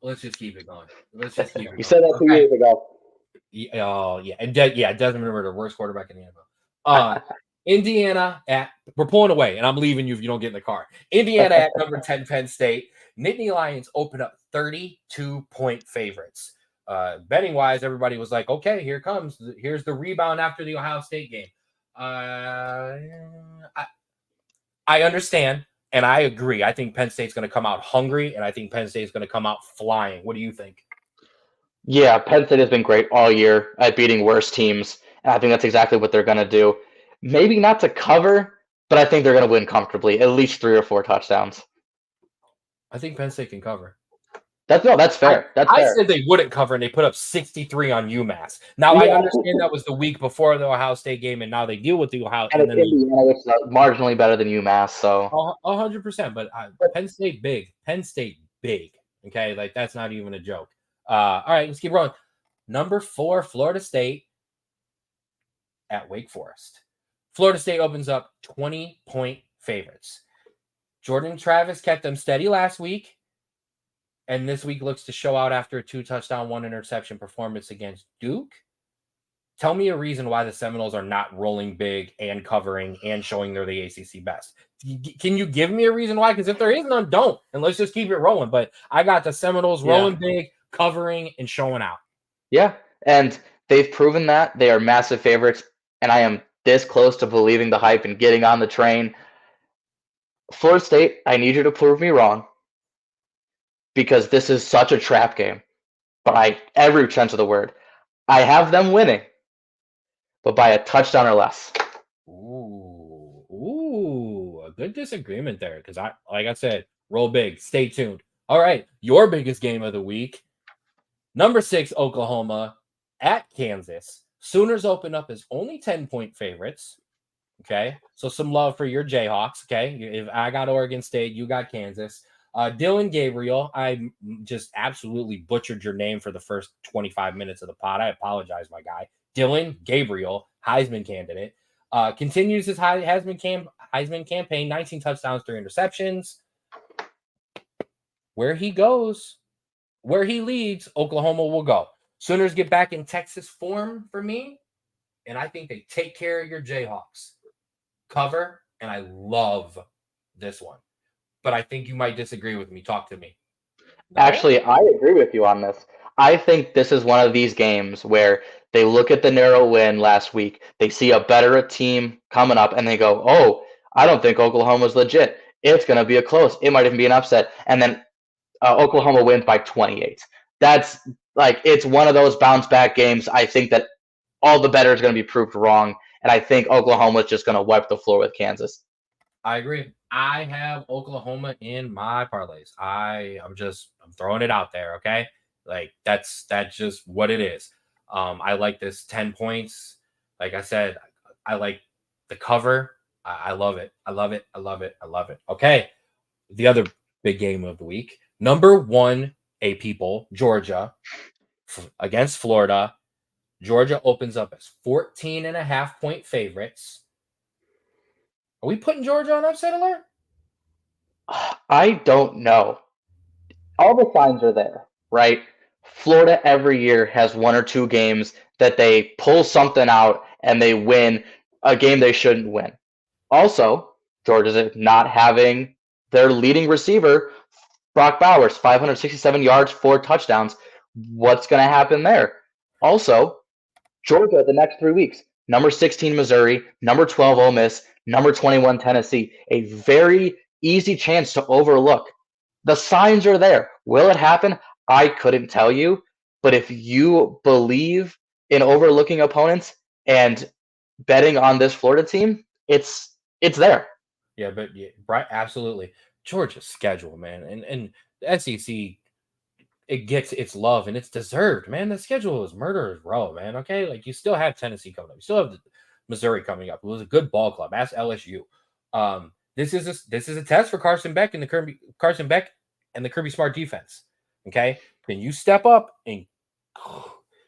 Let's just keep it going. You said that 2 years ago. Yeah. And Desmond Ridder, the worst quarterback in the NFL. Indiana we're pulling away, and I'm leaving you if you don't get in the car. Indiana at number 10, Penn State. Nittany Lions open up 32-point favorites. Betting wise, everybody was like, okay, here's the rebound after the Ohio State game. I understand, and I agree. I think Penn State's going to come out hungry, and I think Penn State's going to come out flying. What do you think? Yeah, Penn State has been great all year at beating worse teams, and I think that's exactly what they're going to do. Maybe not to cover, but I think they're going to win comfortably, at least 3 or 4 touchdowns. I think Penn State can cover. That's fair. I said they wouldn't cover, and they put up 63 on UMass. Now, I understand that was the week before the Ohio State game, and now they deal with the Ohio State. And Indiana, which is marginally better than UMass, so. 100%, but Penn State big. Penn State big, okay? Like, that's not even a joke. All right, let's keep rolling. Number 4, Florida State at Wake Forest. Florida State opens up 20-point favorites. Jordan Travis kept them steady last week, and this week looks to show out after a 2-touchdown, 1-interception performance against Duke. Tell me a reason why the Seminoles are not rolling big and covering and showing they're the ACC best. Can you give me a reason why? Because if there is none, don't. And let's just keep it rolling. But I got the Seminoles rolling big, covering, and showing out. Yeah, and they've proven that. They are massive favorites, and I am this close to believing the hype and getting on the train. Florida State, I need you to prove me wrong, because this is such a trap game by every sense of the word. I have them winning, but by a touchdown or less. Ooh, a good disagreement there, because like I said, roll big, stay tuned. All right, your biggest game of the week, number 6, Oklahoma at Kansas. Sooners open up as only 10-point favorites. Okay, so some love for your Jayhawks. Okay, if I got Oregon State, you got Kansas. Dylan Gabriel, I just absolutely butchered your name for the first 25 minutes of the pod. I apologize, my guy. Dylan Gabriel, Heisman candidate, continues his Heisman campaign, 19 touchdowns, 3 interceptions. Where he goes, where he leads, Oklahoma will go. Sooners get back in Texas form for me, and I think they take care of your Jayhawks. Cover, and I love this one. But I think you might disagree with me. Talk to me. No? Actually, I agree with you on this. I think this is one of these games where they look at the narrow win last week, they see a better team coming up, and they go, "Oh, I don't think Oklahoma's legit. It's going to be a close. It might even be an upset." And then Oklahoma wins by 28. That's like it's one of those bounce back games. I think that all the better is going to be proved wrong, and I think Oklahoma's just going to wipe the floor with Kansas. I agree. I have Oklahoma in my parlays. I'm throwing it out there, okay? Like that's just what it is. I like this 10 points. Like I said, I like the cover. I love it. I love it. I love it. I love it. Okay. The other big game of the week. Number 1 A people, Georgia against Florida. Georgia opens up as 14 and a half point favorites. Are we putting Georgia on upset alert? I don't know. All the signs are there, right? Florida every year has one or two games that they pull something out and they win a game they shouldn't win. Also, Georgia's not having their leading receiver, Brock Bowers, 567 yards, 4 touchdowns. What's going to happen there? Also, Georgia the next 3 weeks. Number 16 Missouri, number 12 Ole Miss, number 21 Tennessee. A very easy chance to overlook. The signs are there. Will it happen? I couldn't tell you. But if you believe in overlooking opponents and betting on this Florida team, it's there. Yeah, but yeah, right, absolutely. Georgia's schedule, man, and the SEC, it gets its love and it's deserved, man. The schedule is murderer's row, man. Okay, like you still have Tennessee coming up, you still have Missouri coming up. It was a good ball club. Ask LSU. This is a test for Carson Beck and the Kirby Smart defense. Okay, can you step up and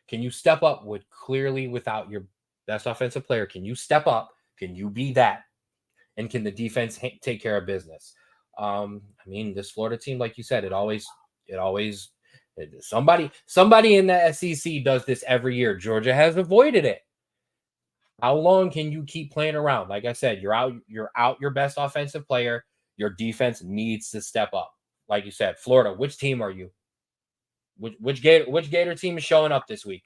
can you step up with clearly without your best offensive player? Can you step up? Can you be that? And can the defense take care of business? I mean, this Florida team, like you said, it always somebody in the SEC does this every year. Georgia has avoided it. How long can you keep playing around? Like I said, you're out your best offensive player. Your defense needs to step up. Like you said, Florida, which team are you? Which Gator team is showing up this week?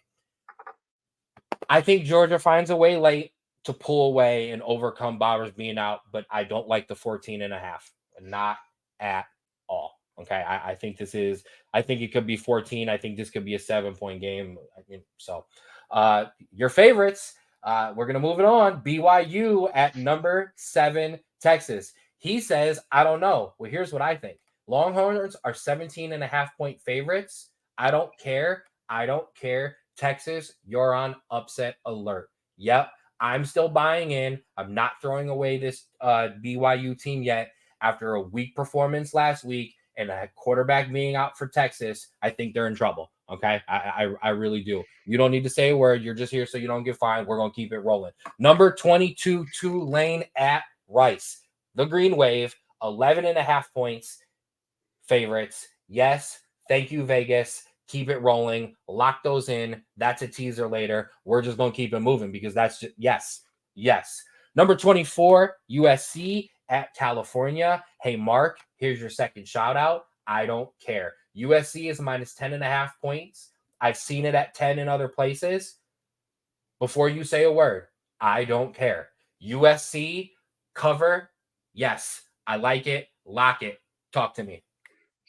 I think Georgia finds a way late to pull away and overcome Bowers being out, but I don't like the 14 and a half. Not at all. Okay. I think I think it could be 14. I think this could be a 7-point game. So your favorites, we're going to move it on. BYU at number 7, Texas. He says, I don't know. Well, here's what I think. Longhorns are 17 and a half point favorites. I don't care. I don't care. Texas, you're on upset alert. Yep. I'm still buying in. I'm not throwing away this BYU team yet. After a weak performance last week and a quarterback being out for Texas, I think they're in trouble. Okay. I really do. You don't need to say a word. You're just here so you don't get fined. We're going to keep it rolling. Number 22, Tulane at Rice. The Green Wave, 11 and a half points favorites. Yes. Thank you, Vegas. Keep it rolling. Lock those in. That's a teaser later. We're just going to keep it moving because that's just, yes. Number 24, USC at California. Hey, Mark, here's your second shout out. I don't care. USC is minus 10 and a half points. I've seen it at 10 in other places. Before you say a word, I don't care. USC cover. Yes, I like it. Lock it. Talk to me.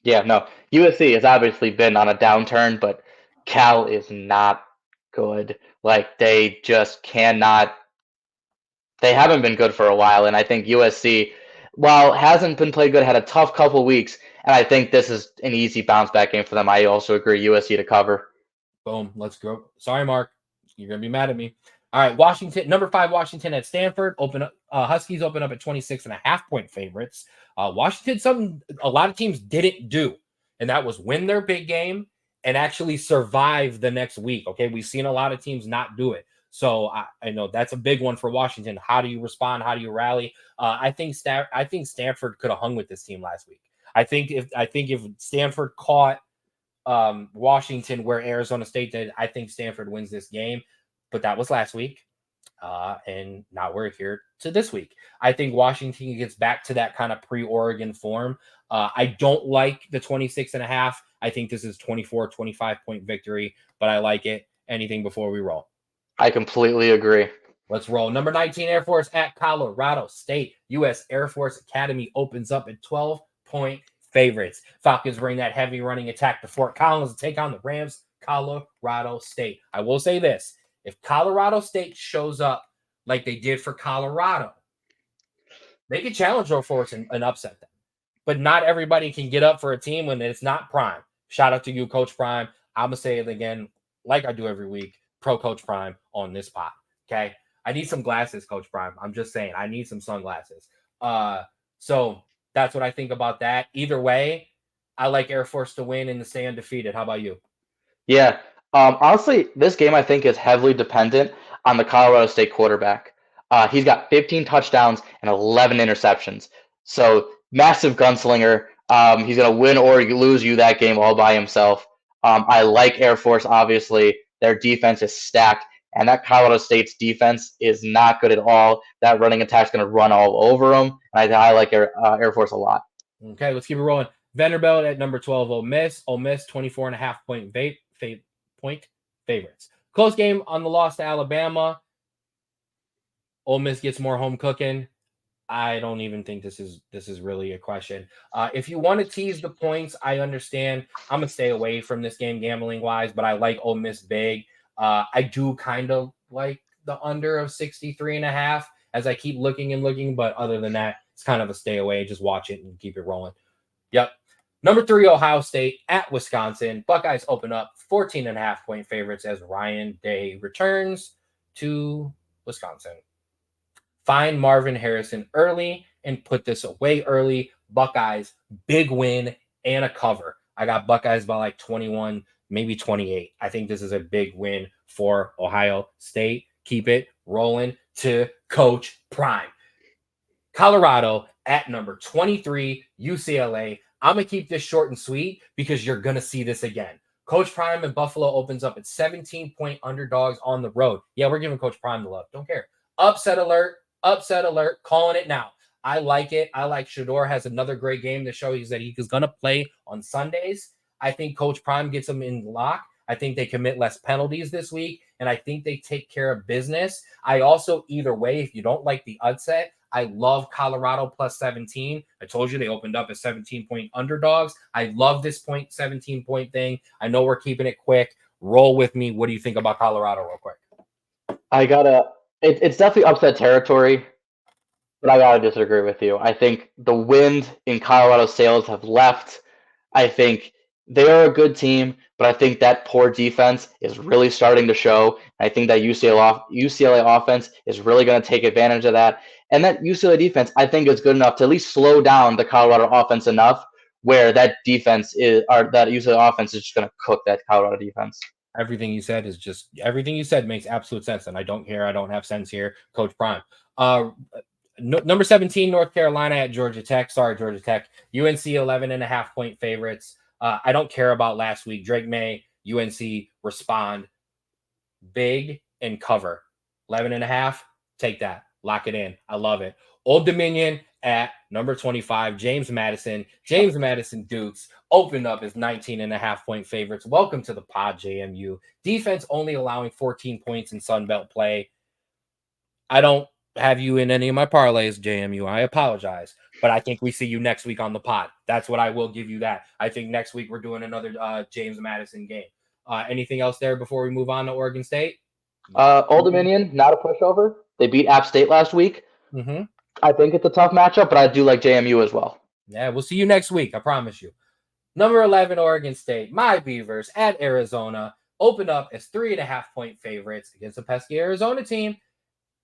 Yeah, no. USC has obviously been on a downturn, but Cal is not good. Like they just cannot. They haven't been good for a while, and I think USC, while hasn't been played good, had a tough couple weeks, and I think this is an easy bounce back game for them. I also agree USC to cover. Boom. Let's go. Sorry, Mark. You're gonna be mad at me. All right, Washington, number 5, Washington at Stanford. Open up. Huskies open up at 26 and a half point favorites. Washington, something a lot of teams didn't do, and that was win their big game and actually survive the next week. Okay, we've seen a lot of teams not do it. So I know that's a big one for Washington. How do you respond? How do you rally? I think Stanford could have hung with this team last week. I think if Stanford caught Washington where Arizona State did, I think Stanford wins this game. But that was last week. And now we're here to this week. I think Washington gets back to that kind of pre-Oregon form. I don't like the 26.5. I think this is 24, 25-point victory, but I like it. Anything before we roll? I completely agree. Let's roll. Number 19, Air Force at Colorado State. U.S. Air Force Academy opens up at 12-point favorites. Falcons bring that heavy running attack to Fort Collins to take on the Rams, Colorado State. I will say this. If Colorado State shows up like they did for Colorado, they can challenge Air Force and upset them. But not everybody can get up for a team when it's not Prime. Shout out to you, Coach Prime. I'm going to say it again, like I do every week, pro Coach Prime on this pod. Okay? I need some glasses, Coach Prime. I'm just saying, I need some sunglasses. So that's what I think about that. Either way, I like Air Force to win and to stay undefeated. How about you? Yeah. Honestly, this game I think is heavily dependent on the Colorado State quarterback. He's got 15 touchdowns and 11 interceptions. So massive gunslinger. He's gonna win or lose you that game all by himself. I like Air Force. Obviously, their defense is stacked, and that Colorado State's defense is not good at all. That running attack's gonna run all over them. And I like Air Force a lot. Okay, let's keep it rolling. Vanderbilt at number 12, Ole Miss. Ole Miss, 24.5-point point favorites. Close game on the loss to Alabama. Ole Miss gets more home cooking. I don't even think this is really a question. If you want to tease the points, I understand. I'm gonna stay away from this game gambling wise, but I like Ole Miss big. I do kind of like the under of 63.5 as I keep looking and looking, but other than that, it's kind of a stay away. Just watch it and keep it rolling. Yep. Number 3, Ohio State at Wisconsin. Buckeyes open up 14.5-point favorites as Ryan Day returns to Wisconsin. Find Marvin Harrison early and put this away early. Buckeyes, big win and a cover. I got Buckeyes by like 21, maybe 28. I think this is a big win for Ohio State. Keep it rolling to Coach Prime. Colorado at number 23, UCLA. I'm going to keep this short and sweet because you're going to see this again. Coach Prime in Buffalo opens up at 17-point underdogs on the road. Yeah, we're giving Coach Prime the love. Don't care. Upset alert, calling it now. I like it. I like Shador has another great game to show that he's going to play on Sundays. I think Coach Prime gets them in lock. I think they commit less penalties this week, and I think they take care of business. I also, either way, if you don't like the upset, I love Colorado plus 17. I told you they opened up as 17-point underdogs. I love this 17-point thing. I know we're keeping it quick. Roll with me. What do you think about Colorado real quick? It's definitely upset territory, but I gotta disagree with you. I think the wind in Colorado sails have left. I think they are a good team, but I think that poor defense is really starting to show. I think that UCLA offense is really going to take advantage of that. And that UCLA defense, I think, is good enough to at least slow down the Colorado offense enough where that UCLA offense is just going to cook that Colorado defense. Everything you said makes absolute sense, and I don't care. I don't have sense here, Coach Prime. Number 17, North Carolina at Georgia Tech. Sorry, Georgia Tech. UNC 11.5-point favorites. I don't care about last week. Drake May, UNC respond big and cover. 11.5, take that. Lock it in. I love it. Old Dominion at number 25, James Madison. James Madison Dukes opened up as 19.5-point favorites. Welcome to the pod, JMU. Defense only allowing 14 points in Sun Belt play. I don't have you in any of my parlays, JMU. I apologize, but I think we see you next week on the pod. That's what I will give you that. I think next week we're doing another James Madison game. Anything else there before we move on to Oregon State? Old Dominion, not a pushover. They beat App State last week. Mm-hmm. I think it's a tough matchup, but I do like JMU as well. Yeah, we'll see you next week. I promise you. Number 11, Oregon State. My Beavers at Arizona open up as 3.5-point favorites against a pesky Arizona team.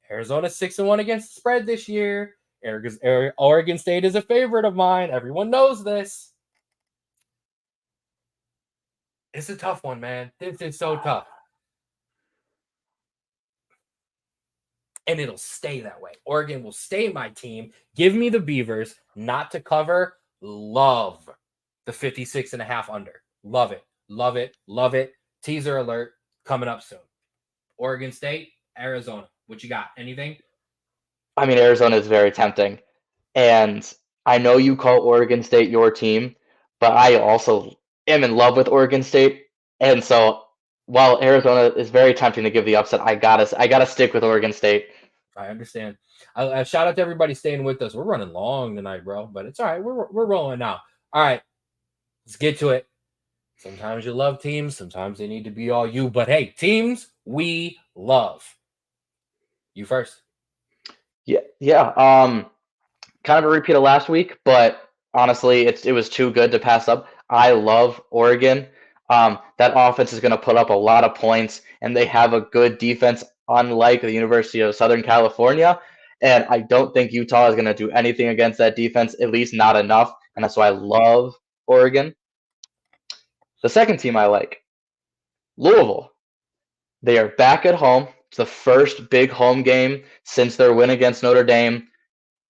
Arizona's 6-1 against the spread this year. Oregon State is a favorite of mine. Everyone knows this. It's a tough one, man. This is so tough. And it'll stay that way. Oregon will stay my team. Give me the Beavers, not to cover. Love the 56.5 under. Love it. Love it. Love it. Teaser alert coming up soon. Oregon State, Arizona. What you got? Anything? I mean, Arizona is very tempting. And I know you call Oregon State your team, but I also am in love with Oregon State. And so while Arizona is very tempting to give the upset, I gotta stick with Oregon State. I understand. Shout out to everybody staying with us. We're running long tonight, bro, but it's all right. We're rolling now. All right, let's get to it. Sometimes you love teams, sometimes they need to be all you. But hey, teams we love. You first. Yeah, yeah. Kind of a repeat of last week, but honestly, it was too good to pass up. I love Oregon. That offense is going to put up a lot of points, and they have a good defense, unlike the University of Southern California. And I don't think Utah is going to do anything against that defense, at least not enough. And that's why I love Oregon. The second team I like, Louisville. They are back at home. It's the first big home game since their win against Notre Dame.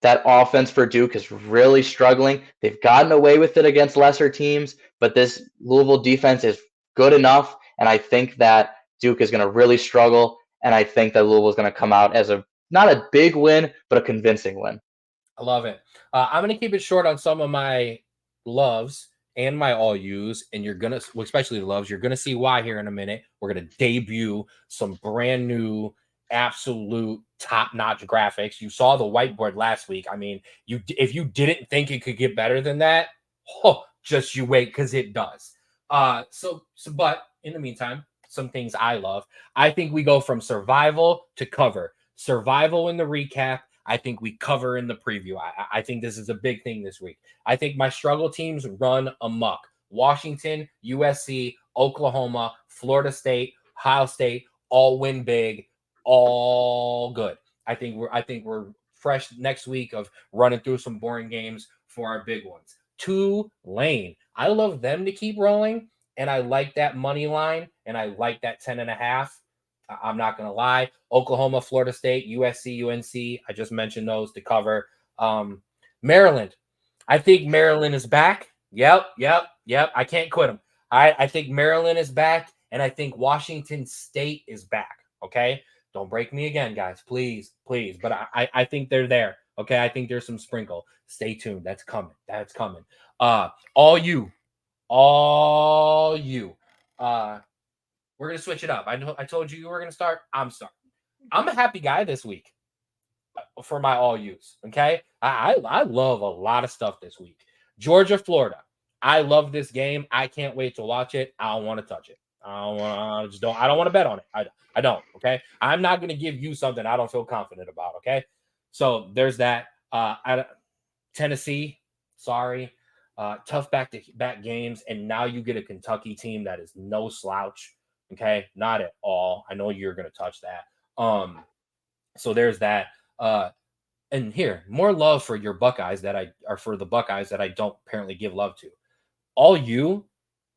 That offense for Duke is really struggling. They've gotten away with it against lesser teams, but this Louisville defense is good enough, and I think that Duke is going to really struggle, and I think that Louisville is going to come out as a not a big win, but a convincing win. I love it. I'm gonna keep it short on some of my loves and my all use, and you're gonna, well, especially the loves, you're gonna see why here in a minute. We're gonna debut some brand new, absolute top notch graphics. You saw the whiteboard last week. I mean, you if you didn't think it could get better than that, oh, just you wait because it does. But in the meantime, some things I love. I think we go from survival to cover. Survival in the recap. I think we cover in the preview. I think this is a big thing this week. I think my struggle teams run amok. Washington, USC, Oklahoma, Florida State, Ohio State, all win big, all good. I think we're fresh next week of running through some boring games for our big ones. Tulane. I love them to keep rolling, and I like that money line, and I like that 10.5. I'm not going to lie. Oklahoma, Florida State, USC, UNC. I just mentioned those to cover. Maryland. I think Maryland is back. Yep. I can't quit them. I think Maryland is back, and I think Washington State is back. Okay. Don't break me again, guys. Please. But I think they're there. Okay. I think there's some sprinkle. Stay tuned. That's coming. All you. All you. We're gonna switch it up. I told you were gonna start. I'm starting. I'm a happy guy this week for my all use. Okay, I love a lot of stuff this week. Georgia, Florida. I love this game. I can't wait to watch it. I don't want to touch it. I don't want. I just don't. I don't want to bet on it. I don't. Okay, I'm not gonna give you something I don't feel confident about. Okay, so there's that. Tennessee. Sorry. Tough back to back games, and now you get a Kentucky team that is no slouch. Okay, not at all. I know you're gonna touch that. So there's that. And here, more love for your Buckeyes that I are for the Buckeyes that I don't apparently give love to. All you,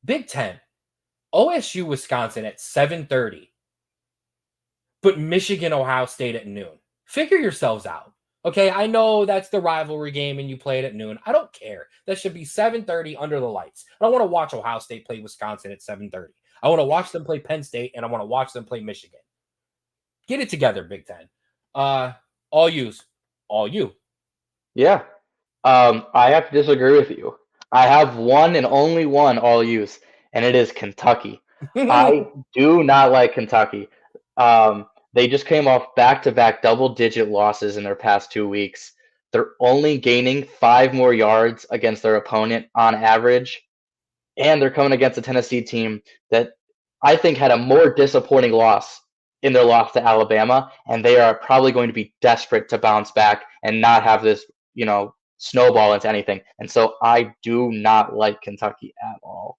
Big Ten, OSU, Wisconsin at 7:30, but Michigan, Ohio State at noon. Figure yourselves out. Okay, I know that's the rivalry game and you play it at noon. I don't care. That should be 7:30 under the lights. I don't want to watch Ohio State play Wisconsin at 7:30. I want to watch them play Penn State and I want to watch them play Michigan. Get it together, Big Ten. All yous. All you. Yeah. I have to disagree with you. I have one and only one all use, and it is Kentucky. I do not like Kentucky. They just came off back-to-back double-digit losses in their past 2 weeks. They're only gaining 5 more yards against their opponent on average, and they're coming against a Tennessee team that I think had a more disappointing loss in their loss to Alabama, and they are probably going to be desperate to bounce back and not have this, snowball into anything. And so I do not like Kentucky at all.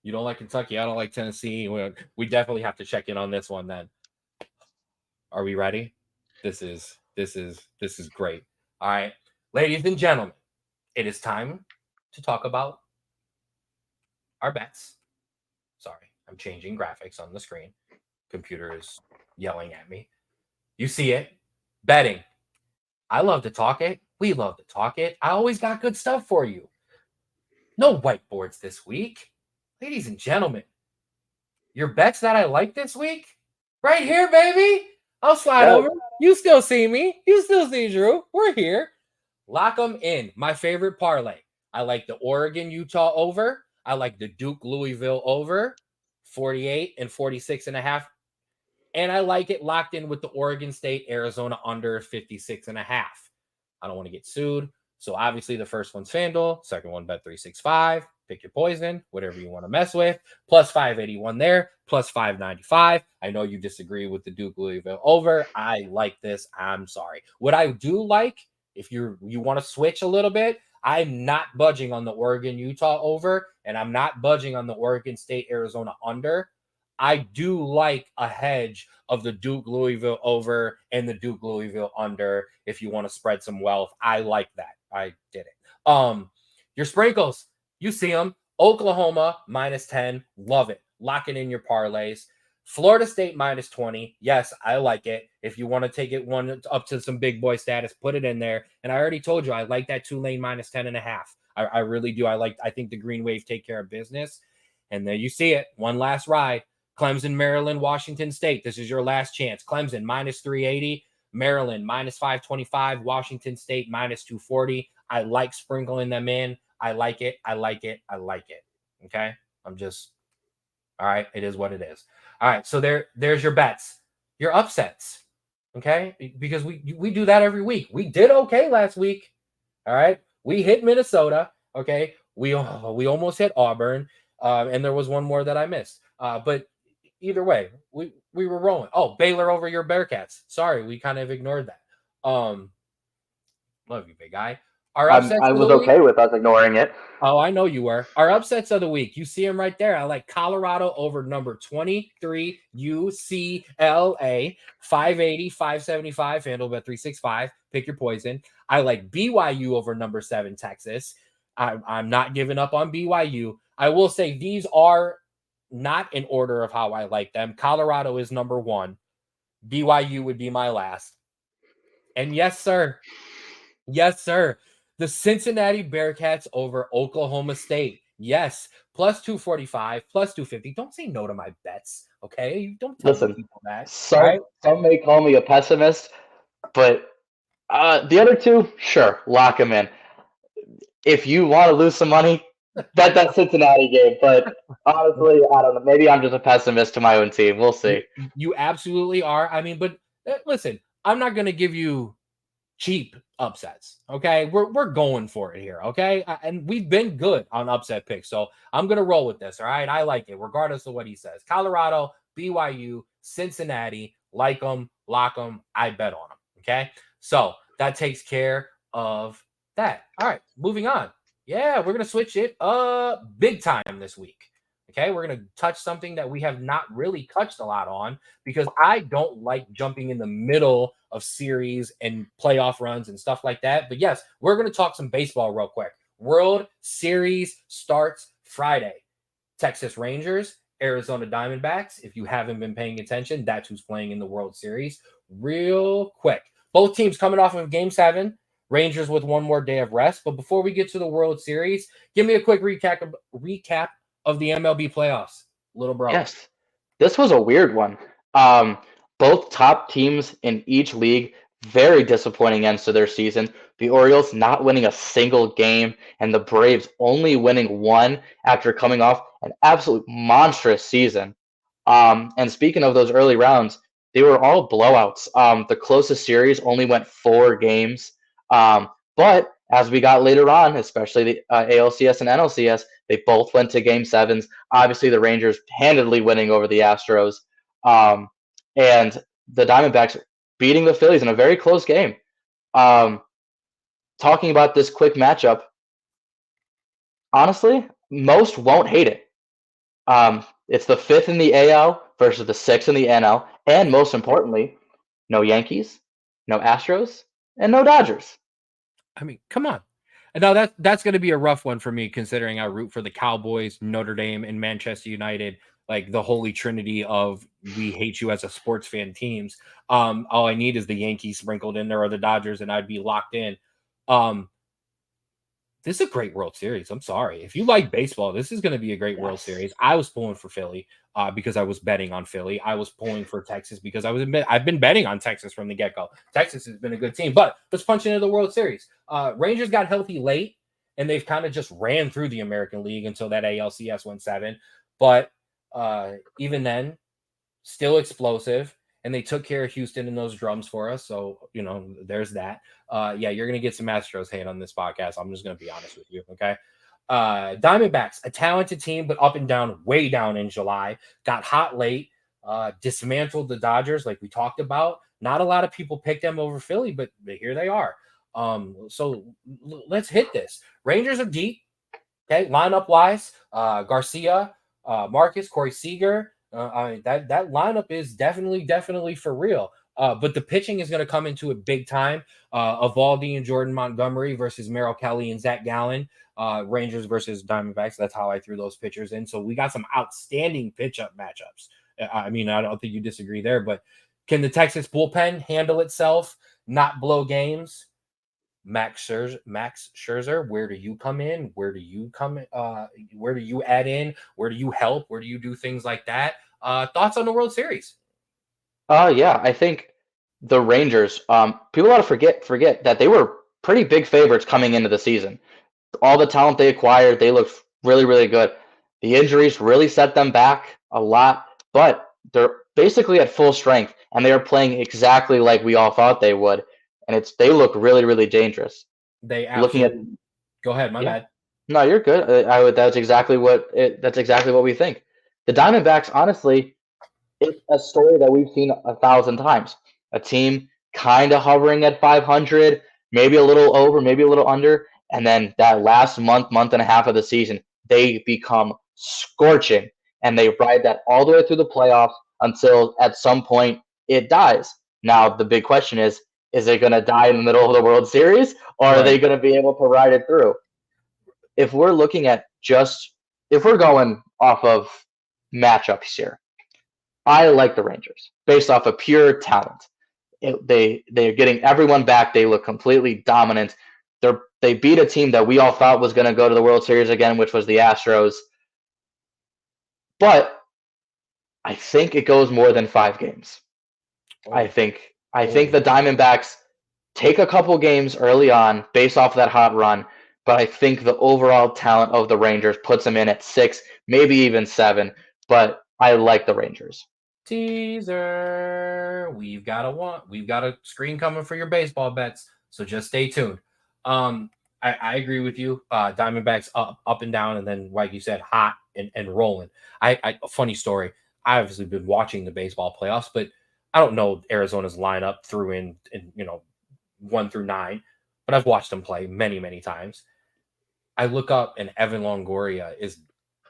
You don't like Kentucky. I don't like Tennessee. We definitely have to check in on this one then. Are we ready? This is great. All right, ladies and gentlemen, it is time to talk about our bets. Sorry, I'm changing graphics on the screen. Computer is yelling at me. You see it. Betting. I love to talk it. We love to talk it. I always got good stuff for you. No whiteboards this week. Ladies and gentlemen, your bets that I like this week, right here, baby. I'll slide over. You still see me. You still see Drew. We're here. Lock them in. My favorite parlay. I like the Oregon Utah over. I like the Duke Louisville over 48 and 46 and a half. And I like it locked in with the Oregon State Arizona under 56 and a half. I don't want to get sued. So obviously the first one's FanDuel, second one Bet365. Pick your poison, whatever you want to mess with. Plus 581 there, plus 595. I know you disagree with the Duke Louisville over. I like this. I'm sorry. What I do like, if you want to switch a little bit, I'm not budging on the Oregon Utah over, and I'm not budging on the Oregon State Arizona under. I do like a hedge of the Duke Louisville over and the Duke Louisville under if you want to spread some wealth. I like that. I did it. Your sprinkles, you see them. Oklahoma -10, love it. Lock it in your parlays. Florida State -20. Yes, I like it. If you want to take it one up to some big boy status, put it in there. And I already told you I like that Tulane -10.5. I really do. I think the Green Wave take care of business. And there you see it. One last ride. Clemson, Maryland, Washington State. This is your last chance. Clemson -380, Maryland -525, Washington State -240. I like sprinkling them in. I like it. I like it. I like it. Okay. I'm just all right. It is what it is. All right. So there's your bets, your upsets. Okay. Because we do that every week. We did okay last week. All right. We hit Minnesota. Okay. We almost hit Auburn. And there was one more that I missed. But either way, we were rolling. Oh, Baylor over your Bearcats. Sorry, we kind of ignored that. Love you, big guy. Our upsets I of was the week. okay with us ignoring it. Oh, I know you were. Our upsets of the week. You see them right there. I like Colorado over number 23 UCLA 580 575 FanDuel Bet365. Pick your poison. I like BYU over number 7 Texas. I'm not giving up on BYU. I will say these are not in order of how I like them. Colorado is number 1. BYU would be my last. And yes, sir. Yes, sir. The Cincinnati Bearcats over Oklahoma State. Yes. Plus 245, plus 250. Don't say no to my bets. Okay. You don't tell the Listen, people that. All right. some may call me a pessimist, but the other two, sure, lock them in. If you want to lose some money, bet that Cincinnati game. But honestly, I don't know. Maybe I'm just a pessimist to my own team. We'll see. You absolutely are. I mean, but listen, I'm not going to give you cheap upsets. Okay. We're going for it here. Okay. And we've been good on upset picks. So I'm going to roll with this. All right. I like it, regardless of what he says. Colorado, BYU, Cincinnati, like them, lock them. I bet on them. Okay. So that takes care of that. All right. Moving on. Yeah. We're going to switch it big time this week. Okay. We're going to touch something that we have not really touched a lot on because I don't like jumping in the middle of series and playoff runs and stuff like that. But yes, we're going to talk some baseball real quick. World Series starts Friday. Texas Rangers, Arizona Diamondbacks. If you haven't been paying attention, that's who's playing in the World Series. Real quick. Both teams coming off of Game 7. Rangers with one more day of rest. But before we get to the World Series, give me a quick recap of the MLB playoffs. Little bro. Yes, this was a weird one. Both top teams in each league, very disappointing ends to their season. The Orioles not winning a single game, and the Braves only winning one after coming off an absolute monstrous season. And speaking of those early rounds, they were all blowouts. The closest series only went 4 games. But as we got later on, especially the ALCS and NLCS, they both went to Game 7s. Obviously, the Rangers handedly winning over the Astros. And the Diamondbacks beating the Phillies in a very close game. Talking about this quick matchup, honestly, most won't hate it. It's the 5th in the AL versus the 6th in the NL, and most importantly, no Yankees, no Astros, and no Dodgers. I mean, come on. Now that's going to be a rough one for me, considering I root for the Cowboys, Notre Dame, and Manchester United, like the holy trinity of we hate you as a sports fan teams. All I need is the Yankees sprinkled in there or the Dodgers, and I'd be locked in. This is a great World Series. I'm sorry. If you like baseball, this is going to be a great World Series. I was pulling for Philly. because I was betting on Philly. I was pulling for Texas because I've been betting on Texas from the get-go. Texas has been a good team, but let's punch into the World Series. Rangers got healthy late, and they've kind of just ran through the American League until that ALCS went 7. But even then, still explosive, and they took care of Houston in those drums for us. So, there's that. Yeah, you're going to get some Astros hate on this podcast. I'm just going to be honest with you, okay? Diamondbacks, a talented team, but up and down, way down in July. Got hot late, dismantled the Dodgers like we talked about. Not a lot of people picked them over Philly, but here they are. So let's hit this. Rangers are deep, okay, lineup-wise. Garcia, Marcus, Corey Seager, that lineup is definitely for real. But the pitching is going to come into it big time. Evaldi and Jordan Montgomery versus Merrill Kelly and Zach Gallen. Rangers versus Diamondbacks. That's how I threw those pitchers in. So we got some outstanding pitch-up matchups. I mean, I don't think you disagree there, but can the Texas bullpen handle itself, not blow games? Max Scherzer, where do you come in? Where do you add in? Where do you help? Where do you do things like that? Thoughts on the World Series? Yeah, I think the Rangers, people ought to forget that they were pretty big favorites coming into the season. All the talent they acquired, they looked really good. The injuries really set them back a lot, but they're basically at full strength, and they are playing exactly like we all thought they would. And they look really dangerous. They Looking at absolutely. Go ahead, my bad. No, you're good. That's exactly what we think. The Diamondbacks, honestly, it's a story that we've seen 1,000 times. A team kind of hovering at 500, maybe a little over, maybe a little under, and then that last month and a half of the season, they become scorching, and they ride that all the way through the playoffs until at some point it dies. Now, the big question is it going to die in the middle of the World Series, or are they going to be able to ride it through? If we're looking at if we're going off of matchups here, I like the Rangers based off of pure talent. They're getting everyone back. They look completely dominant. They beat a team that we all thought was going to go to the World Series again, which was the Astros. But I think it goes more than 5 games. I think the Diamondbacks take a couple games early on based off of that hot run, but I think the overall talent of the Rangers puts them in at 6, maybe even 7. But I like the Rangers. Teaser. We've got a screen coming for your baseball bets, so just stay tuned. I agree with you. Diamondbacks up and down, and then like you said, hot and rolling. A funny story. I obviously been watching the baseball playoffs, but I don't know Arizona's lineup through in 1 through 9, but I've watched them play many times. I look up and Evan Longoria is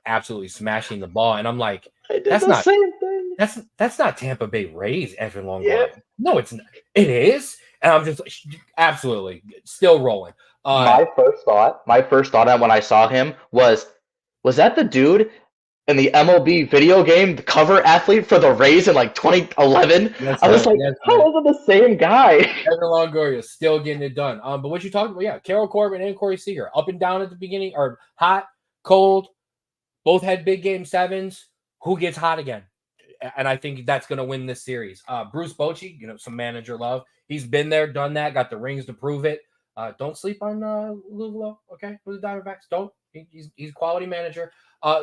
absolutely smashing the ball, and I'm like, that's not same thing. That's not Tampa Bay Rays, Evan Longoria. Yep. No, it's not. It is, and I'm just absolutely still rolling. My first thought when I saw him was that the dude in the MLB video game, the cover athlete for the Rays in like 2011? I was like, how is it the same guy? Evan Longoria still getting it done. But what you talking about? Yeah, Carol Corbin and Corey Seager up and down at the beginning, or hot, cold. Both had big game 7s. Who gets hot again? And I think that's going to win this series. Bruce Bochy, some manager love. He's been there, done that, got the rings to prove it. Don't sleep on Luvalo, okay? With the Diamondbacks, don't. He's a quality manager.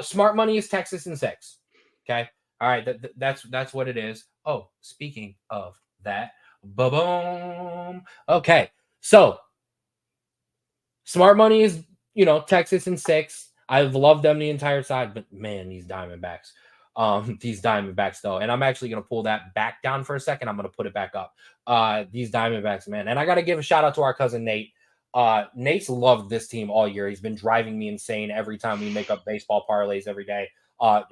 Smart money is Texas in 6, okay? All right, that's what it is. Oh, speaking of that, ba-boom. Okay, so smart money is, Texas in 6. I've loved them the entire side, but man, these Diamondbacks though, and I'm actually going to pull that back down for a second. I'm going to put it back up. These Diamondbacks, man. And I got to give a shout out to our cousin Nate. Nate's loved this team all year. He's been driving me insane every time we make up baseball parlays every day,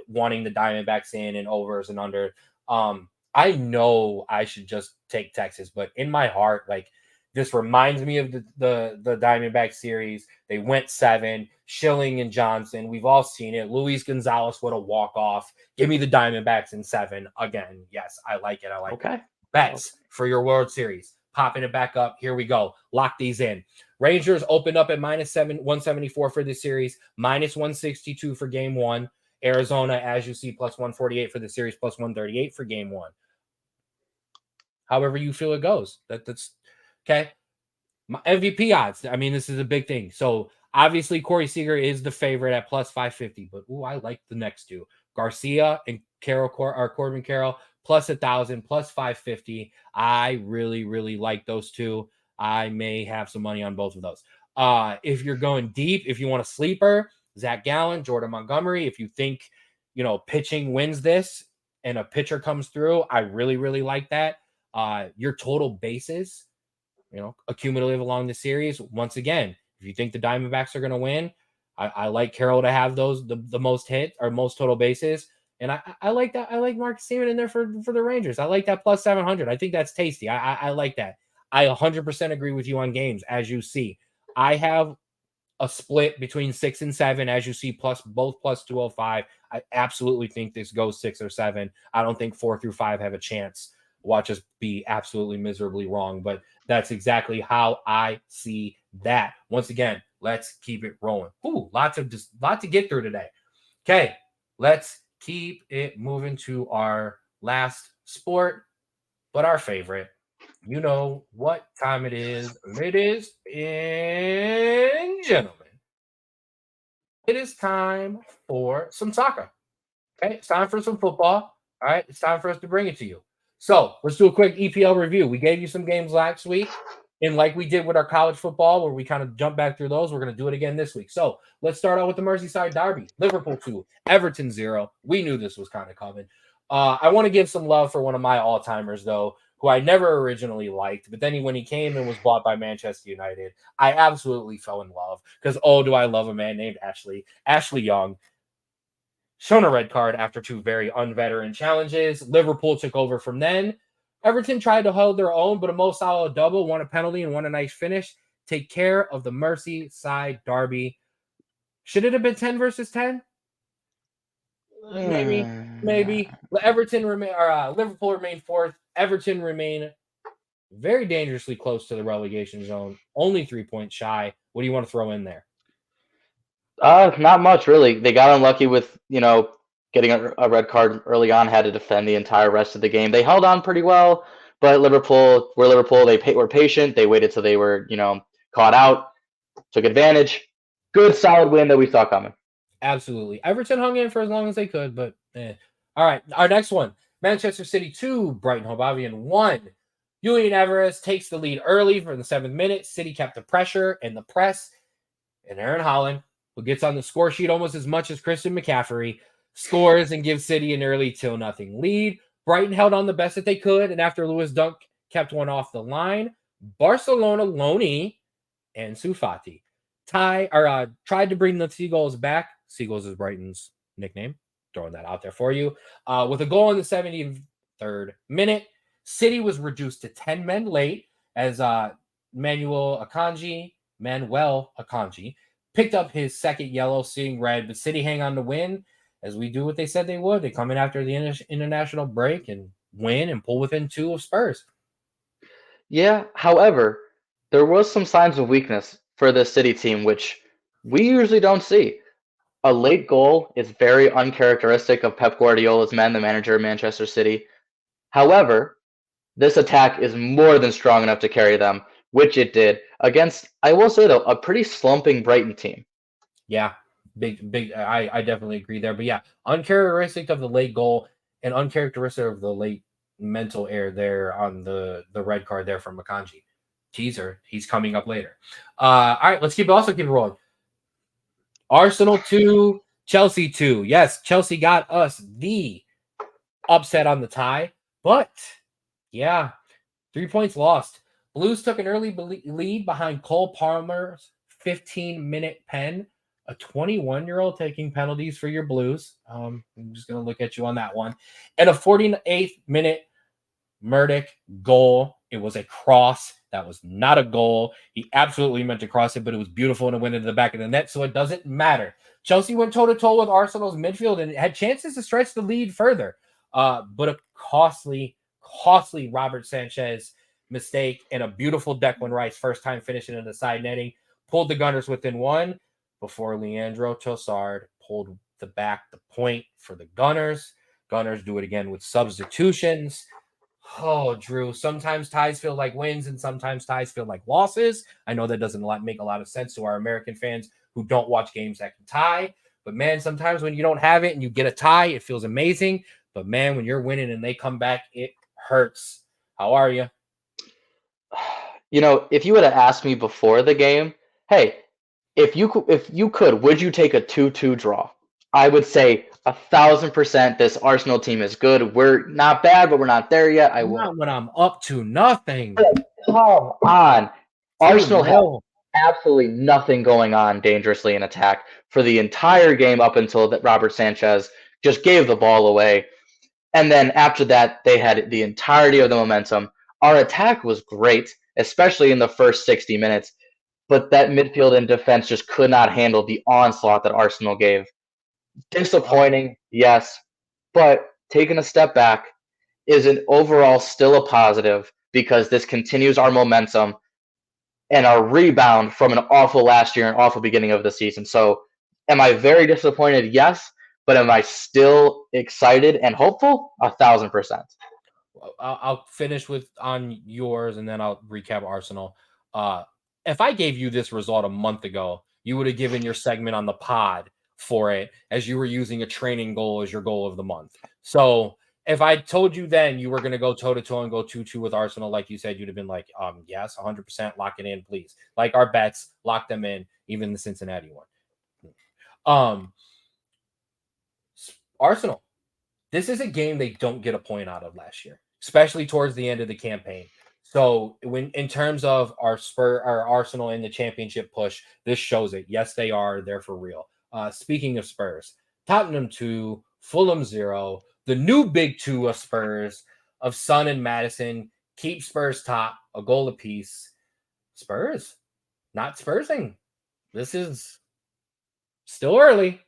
wanting the Diamondbacks in and overs and under. I know I should just take Texas, but in my heart, like, this reminds me of the Diamondback series. They went 7. Schilling and Johnson. We've all seen it. Luis Gonzalez would a walk-off. Give me the Diamondbacks in 7 again. Yes, I like it. I like it. Bets for your World Series. Popping it back up. Here we go. Lock these in. Rangers opened up at -7, 174 for this series, -162 for game 1. Arizona, as you see, plus 148 for the series, plus 138 for game one. However you feel it goes. That's okay. My MVP odds. I mean, this is a big thing. So obviously Corey Seager is the favorite at plus 550, but I like the next two. Garcia and Corbin Carroll plus 1,000, plus 550. I really, really like those two. I may have some money on both of those. If you're going deep, if you want a sleeper, Zach Gallen, Jordan Montgomery, if you think, pitching wins this and a pitcher comes through, I really, really like that. Your total bases, accumulative along the series. Once again, if you think the Diamondbacks are going to win, I like Carroll to have those the most hit or most total bases. And I like that. I like Marcus Stroman in there for the Rangers. I like that plus 700. I think that's tasty. I like that. I 100% agree with you on games, as you see. I have a split between 6 and 7, as you see, both plus 205. I absolutely think this goes 6 or 7. I don't think 4 through 5 have a chance. Watch us be absolutely miserably wrong, but that's exactly how I see that. Once again, let's keep it rolling. Lot to get through today. Okay, let's keep it moving to our last sport, but our favorite. You know what time it is, ladies and gentlemen. It is time for some soccer. Okay, it's time for some football. All right, it's time for us to bring it to you. So let's do a quick EPL review. We gave you some games last week, and like we did with our college football, where we kind of jump back through those, we're going to do it again this week. So let's start out with the Merseyside derby. Liverpool 2, Everton 0. We knew this was kind of coming. I want to give some love for one of my all-timers, though, who I never originally liked, but then when he came and was bought by Manchester United, I absolutely fell in love because, do I love a man named Ashley Young. Shown a red card after two very unveteran challenges. Liverpool took over from then. Everton tried to hold their own, but a Mo Salah double, won a penalty, and won a nice finish. Take care of the Merseyside derby. Should it have been 10 versus 10? Maybe. Liverpool remain fourth. Everton remain very dangerously close to the relegation zone. Only 3 points shy. What do you want to throw in there? Not much really. They got unlucky with, getting a red card early on, had to defend the entire rest of the game. They held on pretty well, but Liverpool, they were patient. They waited till they were, caught out, took advantage. Good, solid win that we saw coming. Absolutely. Everton hung in for as long as they could, but All right, our next one. Manchester City 2, Brighton Hove Albion 1. Julian Alvarez takes the lead early for the 7th minute. City kept the pressure and the press. And Aaron Holland, who gets on the score sheet almost as much as Christian McCaffrey, scores and gives City an early 2-0 lead. Brighton held on the best that they could, and after Lewis Dunk kept one off the line, Barcelona Loney and Sufati tried to bring the Seagulls back. Seagulls is Brighton's nickname. Throwing that out there for you. With a goal in the 73rd minute, City was reduced to 10 men late as Manuel Akanji picked up his second yellow, seeing red, but City hang on to win as we do what they said they would. They come in after the international break and win and pull within 2 of Spurs. Yeah, however, there was some signs of weakness for the City team, which we usually don't see. A late goal is very uncharacteristic of Pep Guardiola's men, the manager of Manchester City. However, this attack is more than strong enough to carry them, which it did against, I will say though, a pretty slumping Brighton team. Yeah, big. I definitely agree there. But yeah, uncharacteristic of the late goal and uncharacteristic of the late mental error there on the red card there from Akanji. Teaser, he's coming up later. All right, let's keep it rolling. Arsenal 2, Chelsea 2. Yes, Chelsea got us the upset on the tie, but yeah, 3 points lost. Blues took an early lead behind Cole Palmer's 15-minute pen. A 21-year-old taking penalties for your Blues. I'm just going to look at you on that one. And a 48th minute Murdoch goal. It was a cross. That was not a goal. He absolutely meant to cross it, but it was beautiful and it went into the back of the net, so it doesn't matter. Chelsea went toe-to-toe with Arsenal's midfield and had chances to stretch the lead further. But a costly Robert Sanchez mistake and a beautiful Declan Rice first time finishing in the side netting pulled the Gunners within 1 before Leandro Trossard pulled to back the point for the Gunners. Gunners do it again with substitutions. Oh, Drew, sometimes ties feel like wins and sometimes ties feel like losses. I know that doesn't make a lot of sense to our American fans who don't watch games that can tie. But man, sometimes when you don't have it and you get a tie, it feels amazing. But man, when you're winning and they come back, it hurts. How are you? If you would have asked me before the game, hey, if you could, would you take a 2-2 draw? I would say 1,000% this Arsenal team is good. We're not bad, but we're not there yet. I would. Not when I'm up to nothing. Come on. 2 Arsenal had nil. absolutely nothing going on dangerously in attack for the entire game up until that Robert Sanchez just gave the ball away. And then after that, they had the entirety of the momentum. Our attack was great, especially in the first 60 minutes, but that midfield and defense just could not handle the onslaught that Arsenal gave. Disappointing, yes, but taking a step back is an overall still a positive because this continues our momentum and our rebound from an awful last year and awful beginning of the season. So, am I very disappointed? Yes, but am I still excited and hopeful? 1,000%. I'll finish with on yours and then I'll recap Arsenal. Uh, if I gave you this result a month ago, you would have given your segment on the pod for it as you were using a training goal as your goal of the month. So if I told you then you were going to go toe to toe and go 2-2 with Arsenal, like you said, you'd have been like, yes, 100% lock it in, please. Like our bets, lock them in, even the Cincinnati one. Um, Arsenal, this is a game they don't get a point out of last year, especially towards the end of the campaign. So when in terms of our Arsenal in the championship push, this shows it. Yes, they are. They're for real. Speaking of Spurs, Tottenham 2, Fulham 0, the new big two of Spurs of Son and Madison keep Spurs top, a goal apiece. Spurs, not Spursing. This is still early.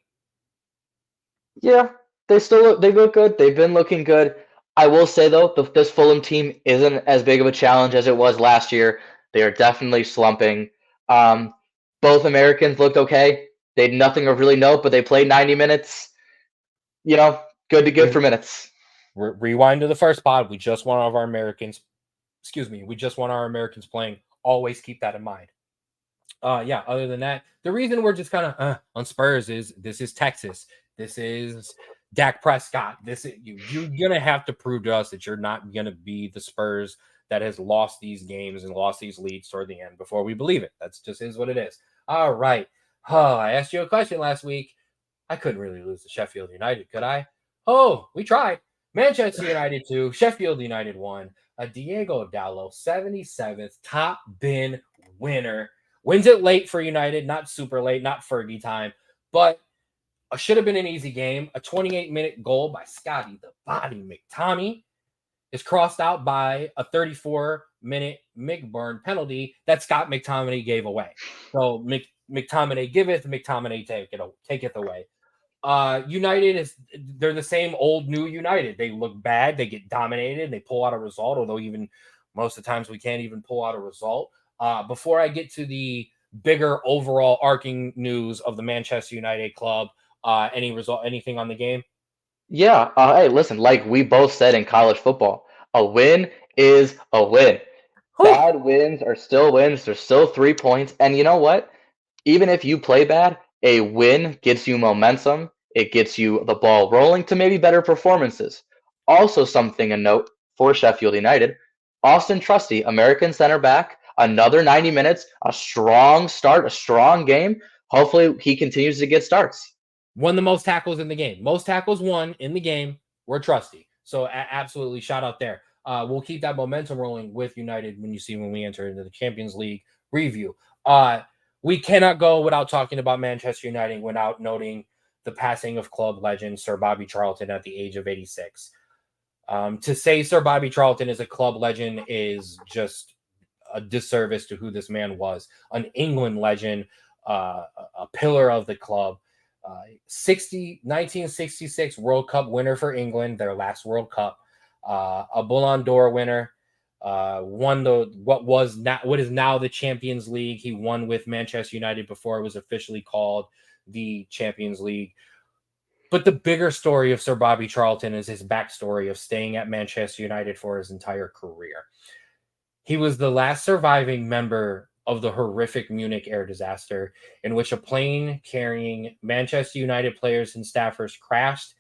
Yeah, they look good. They've been looking good. I will say though, this Fulham team isn't as big of a challenge as it was last year. They are definitely slumping. Um, both Americans looked okay. They had nothing of really note, but they played 90 minutes. Good to good for minutes. Rewind to the first pod. We just want all of our Americans. Excuse me. We just want our Americans playing. Always keep that in mind. Yeah. Other than that, the reason we're just kind of on Spurs is this is Texas. This is Dak Prescott. You're gonna have to prove to us that you're not gonna be the Spurs that has lost these games and lost these leads toward the end before we believe it. That's just is what it is. All right. Oh, I asked you a question last week. I couldn't really lose to Sheffield United, could I? Oh, we tried. Manchester United 2, Sheffield United 1. A Diego Dallo 77th top bin winner. Wins it late for United, not super late, not Fergie time, but should have been an easy game. A 28-minute goal by Scotty the Body McTominay is crossed out by a 34-minute McBurn penalty that Scott McTominay gave away. So McTominay giveth, McTominay taketh away. United they're the same old new United. They look bad, they get dominated, they pull out a result, although even most of the times we can't even pull out a result. Before I get to the bigger overall arcing news of the Manchester United club, anything on the game? Yeah. Hey, listen. Like we both said in college football, a win is a win. Whew. Bad wins are still wins. There's still 3 points. And you know what? Even if you play bad, a win gets you momentum. It gets you the ball rolling to maybe better performances. Also, something to note for Sheffield United, Austin Trusty, American center back, another 90 minutes, a strong start, a strong game. Hopefully, he continues to get starts. Won the most tackles in the game. Most tackles won in the game were Trusty. So absolutely shout out there. We'll keep that momentum rolling with United when we enter into the Champions League review. We cannot go without talking about Manchester United without noting the passing of club legend Sir Bobby Charlton at the age of 86. To say Sir Bobby Charlton is a club legend is just a disservice to who this man was. An England legend, a pillar of the club. 1966 World Cup winner for England, their last World Cup. A Ballon d'Or winner. Won what is now the Champions League. He won with Manchester United before it was officially called the Champions League. But the bigger story of Sir Bobby Charlton is his backstory of staying at Manchester United for his entire career. He was the last surviving member of the horrific Munich air disaster, in which a plane carrying Manchester United players and staffers crashed.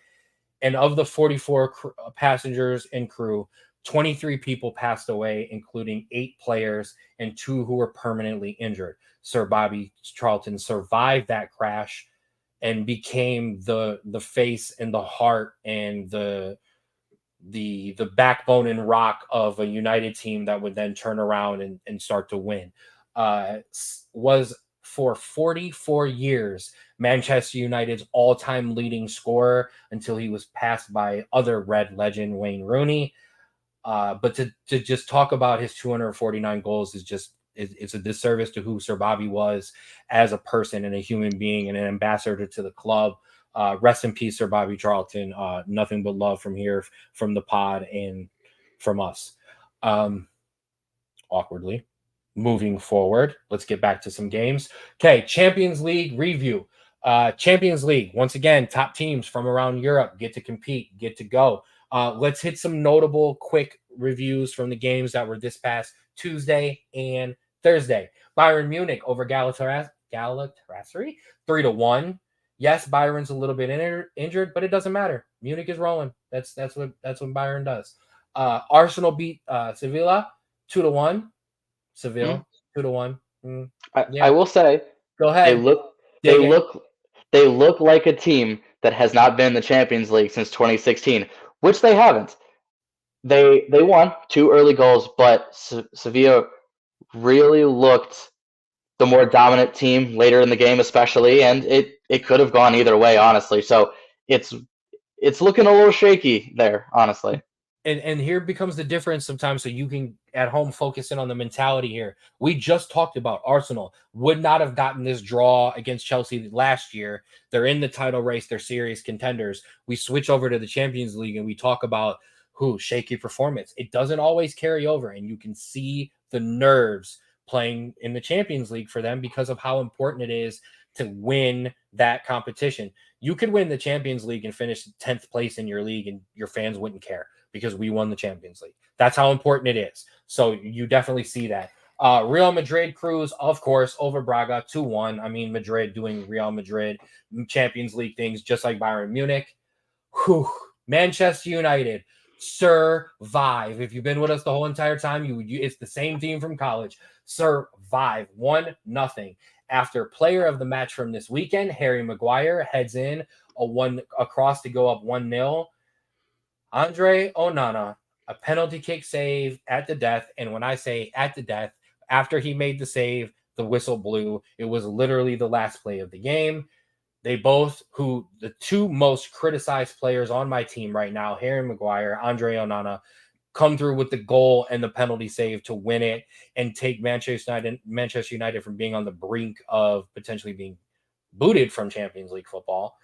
And of the 44 passengers and crew, 23 people passed away, including 8 players and 2 who were permanently injured. Sir Bobby Charlton survived that crash and became the face and the heart and the backbone and rock of a United team that would then turn around and start to win. Was for 44 years Manchester United's all-time leading scorer until he was passed by other Red legend Wayne Rooney. But to just talk about his 249 goals is just it's a disservice to who Sir Bobby was as a person and a human being and an ambassador to the club. Rest in peace, Sir Bobby Charlton. Nothing but love from here, from the pod, and from us. Awkwardly. Moving forward, let's get back to some games. Okay, Champions League review. Champions League, once again, top teams from around Europe get to compete, get to go. Let's hit some notable quick reviews from the games that were this past Tuesday and Thursday. Bayern Munich over Galatasaray 3-1. Yes, Byron's a little bit injured, but it doesn't matter. Munich is rolling. That's what Bayern does. Arsenal beat Sevilla 2-1. Seville 2-1. I will say Go they ahead. look they Dig it. look they look like a team that has not been in the Champions League since 2016, which they haven't. They won 2 early goals, but Sevilla really looked the more dominant team later in the game, especially, and it could have gone either way, honestly. So it's looking a little shaky there, honestly. And here becomes the difference sometimes, so you can at home focus in on the mentality here. We just talked about Arsenal would not have gotten this draw against Chelsea last year. They're in the title race, they're serious contenders. We switch over to the Champions League and we talk about who shaky performance. It doesn't always carry over, and you can see the nerves playing in the Champions League for them because of how important it is to win that competition. You could win the Champions League and finish 10th place in your league and your fans wouldn't care because we won the Champions League. That's how important it is. So you definitely see that. Real Madrid cruise, of course, over Braga 2-1. I mean, Madrid doing Real Madrid Champions League things just like Bayern Munich. Whew. Manchester United survive. If you've been with us the whole entire time, it's the same team from college. Survive 1-0. After player of the match from this weekend, Harry Maguire heads in across to go up 1-0. Andre Onana, a penalty kick save at the death. And when I say at the death, after he made the save, the whistle blew. It was literally the last play of the game. They both, the 2 most criticized players on my team right now, Harry Maguire, Andre Onana, come through with the goal and the penalty save to win it and take Manchester United from being on the brink of potentially being booted from Champions League football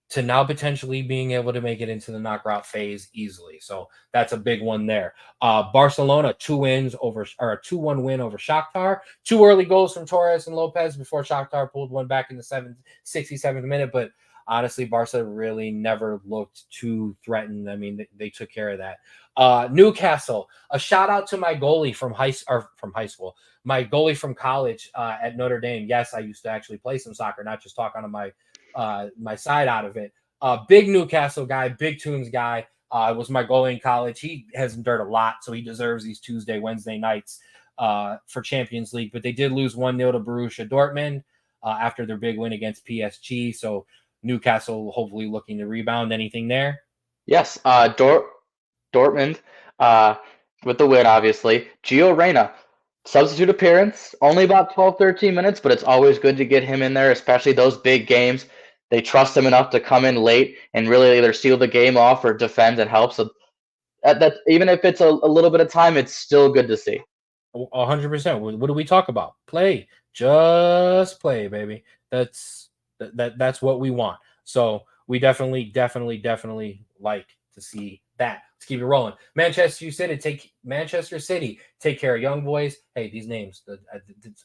to now potentially being able to make it into the knockout phase easily. So that's a big one there. Barcelona, 2-1 win over Shakhtar. 2 early goals from Torres and Lopez before Shakhtar pulled one back in the 67th minute. But honestly, Barca really never looked too threatened. I mean, they took care of that. Newcastle, a shout out to my goalie from high school, my goalie from college at Notre Dame. Yes, I used to actually play some soccer, not just talk on my side out of it. Big Newcastle guy, big Tunes guy. Was my goalie in college. He has endured a lot, so he deserves these Tuesday, Wednesday nights for Champions League. But they did lose 1-0 to Borussia Dortmund after their big win against PSG. So Newcastle hopefully looking to rebound. Anything there? Yes, Dortmund with the win, obviously. Gio Reyna, substitute appearance, only about 12, 13 minutes, but it's always good to get him in there, especially those big games. They trust him enough to come in late and really either seal the game off or defend and help. So that even if it's a little bit of time, it's still good to see. 100%. What do we talk about? Play, just play, baby. That's what we want. So we definitely like to see that. Let's keep it rolling. Manchester City, take care of young boys. Hey, these names,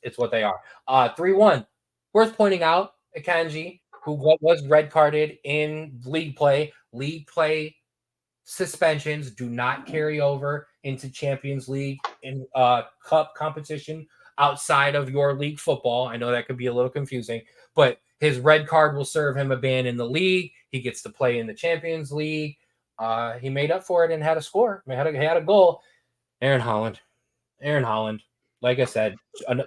it's what they are. 3-1. Worth pointing out, Akanji, was red carded in league play. League play suspensions do not carry over into Champions League in cup competition outside of your league football. I know that could be a little confusing, but his red card will serve him a ban in the league. He gets to play in the Champions League. He made up for it and had a score. Had a goal. Aaron Holland. Like I said,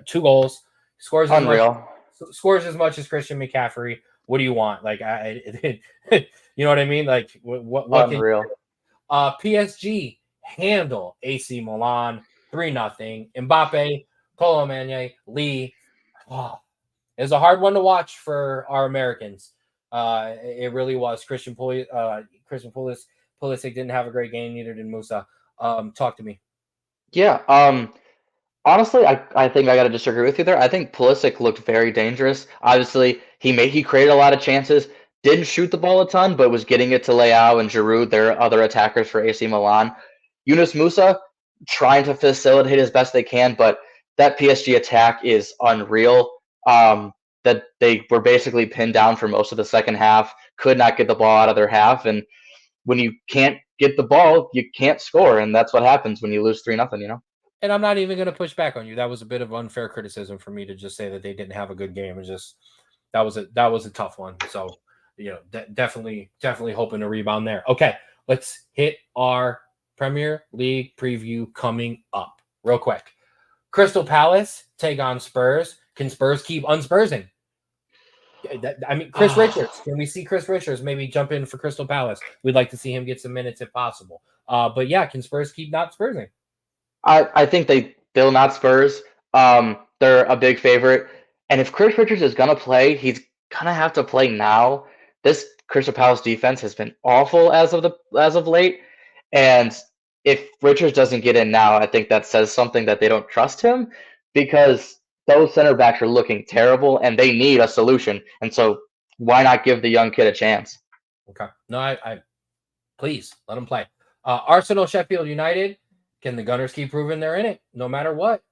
2 goals. Scores as much Unreal. as Christian McCaffrey. What do you want? Like you know what I mean? Like what can Unreal. PSG handle AC Milan 3-0. Mbappe, Colomani, Lee. Oh, it was a hard one to watch for our Americans. It really was. Christian Pulisic didn't have a great game. Neither did Musa. Talk to me. Yeah. Honestly, I think I got to disagree with you there. I think Pulisic looked very dangerous. Obviously, he created a lot of chances. Didn't shoot the ball a ton, but was getting it to Leao and Giroud, their other attackers for AC Milan. Yunus Musa trying to facilitate as best they can, but that PSG attack is unreal. That they were basically pinned down for most of the second half, could not get the ball out of their half, and when you can't get the ball, you can't score, and that's what happens when you lose 3-0. And I'm not even going to push back on you. That was a bit of unfair criticism for me to just say that they didn't have a good game. It's just that was a tough one. So definitely hoping to rebound there. Okay, let's hit our Premier League preview coming up real quick. Crystal Palace take on Spurs. Can Spurs keep unspursing? Chris Richards. Can we see Chris Richards maybe jump in for Crystal Palace? We'd like to see him get some minutes if possible. But yeah, can Spurs keep not spursing? I think they'll not Spurs. They're a big favorite, and if Chris Richards is gonna play, he's gonna have to play now. This Crystal Palace defense has been awful as of late, and if Richards doesn't get in now, I think that says something that they don't trust him because those center backs are looking terrible, and they need a solution. And so, why not give the young kid a chance? Okay, no, I please let him play. Arsenal, Sheffield United. Can the Gunners keep proving they're in it no matter what?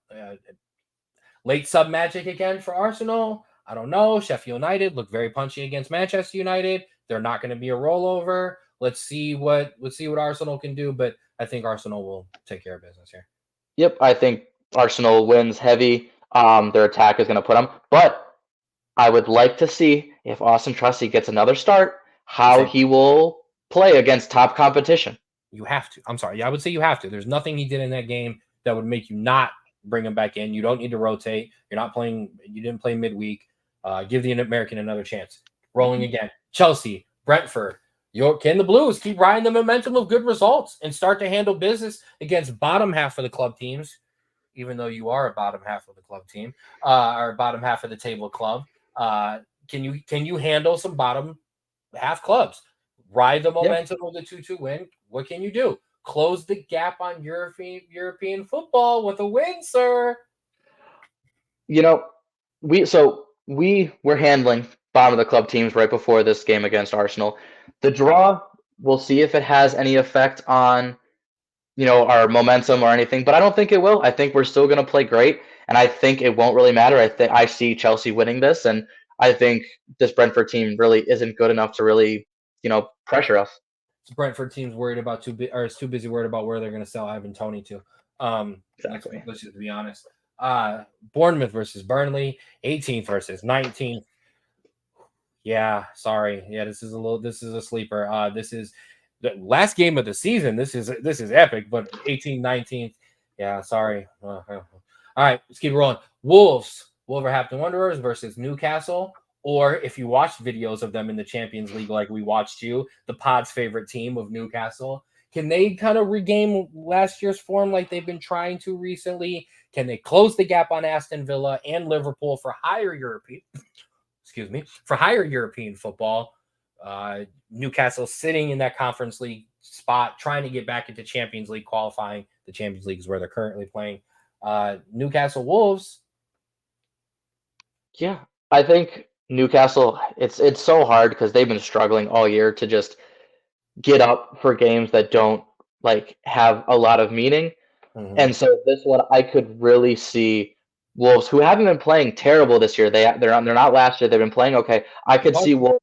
Late sub magic again for Arsenal. I don't know. Sheffield United looked very punchy against Manchester United. They're not going to be a rollover. Let's see what Arsenal can do, but I think Arsenal will take care of business here. Yep, I think Arsenal wins heavy. Their attack is going to put them, but I would like to see if Austin Trusty gets another start, how he will play against top competition. You have to. I'm sorry. Yeah, I would say you have to. There's nothing he did in that game that would make you not bring him back in. You don't need to rotate. You're not playing. You didn't play midweek. Give the American another chance. Rolling again. Chelsea, Brentford. Can the Blues keep riding the momentum of good results and start to handle business against bottom half of the club teams, even though you are a bottom half of the club team or bottom half of the table club? Can you handle some bottom half clubs? Ride the momentum of the 2-2 win. What can you do? Close the gap on European football with a win, sir. We were handling bottom of the club teams right before this game against Arsenal. The draw, we'll see if it has any effect on our momentum or anything, but I don't think it will. I think we're still going to play great, and I think it won't really matter. I see Chelsea winning this, and I think this Brentford team really isn't good enough to really pressure us. Brentford team's worried about is too busy worried about where they're going to sell Ivan Toney to. Exactly. Let's just be honest. Bournemouth versus Burnley, 18th versus 19th. Yeah, sorry. Yeah, this is a sleeper. This is the last game of the season. This is epic, but 18th, 19th. Yeah, sorry. All right, let's keep rolling. Wolverhampton Wanderers versus Newcastle. Or if you watched videos of them in the Champions League, like we watched you, the pod's favorite team of Newcastle, can they kind of regain last year's form like they've been trying to recently? Can they close the gap on Aston Villa and Liverpool for higher European football? Newcastle sitting in that Conference League spot, trying to get back into Champions League qualifying. The Champions League is where they're currently playing. Newcastle Wolves. Yeah, I think Newcastle, it's so hard because they've been struggling all year to just get up for games that don't have a lot of meaning. Mm-hmm. And so this one I could really see Wolves, who haven't been playing terrible this year. They're not last year. They've been playing okay. I could see Wolves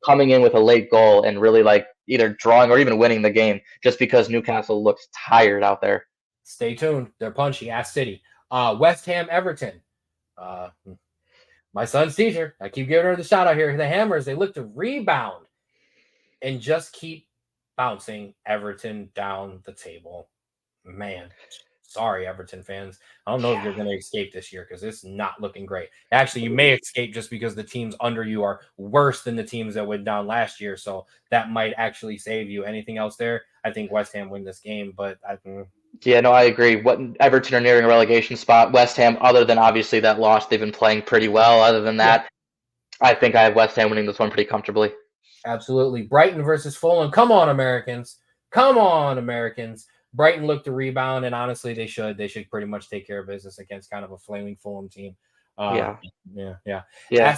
coming in with a late goal and really like either drawing or even winning the game just because Newcastle looks tired out there. Stay tuned. They're punchy. Ass City. West Ham, Everton. Uh, my son's teacher. I keep giving her the shout out here. The Hammers. They look to rebound and just keep bouncing Everton down the table. Man, sorry, Everton fans. I don't know if you're going to escape this year because it's not looking great. Actually, you may escape just because the teams under you are worse than the teams that went down last year. So that might actually save you. Anything else there? I think West Ham win this game, but Yeah, no, I agree. What Everton are nearing a relegation spot. West Ham, other than obviously that loss, they've been playing pretty well. Other than yeah, that, I think I have West Ham winning this one pretty comfortably. absolutely. Brighton versus Fulham. Come on, Americans. Come on, Americans. Brighton looked to rebound, and honestly, they should. They should pretty much take care of business against kind of a flaming Fulham team. Uh, Yeah, yeah. yeah,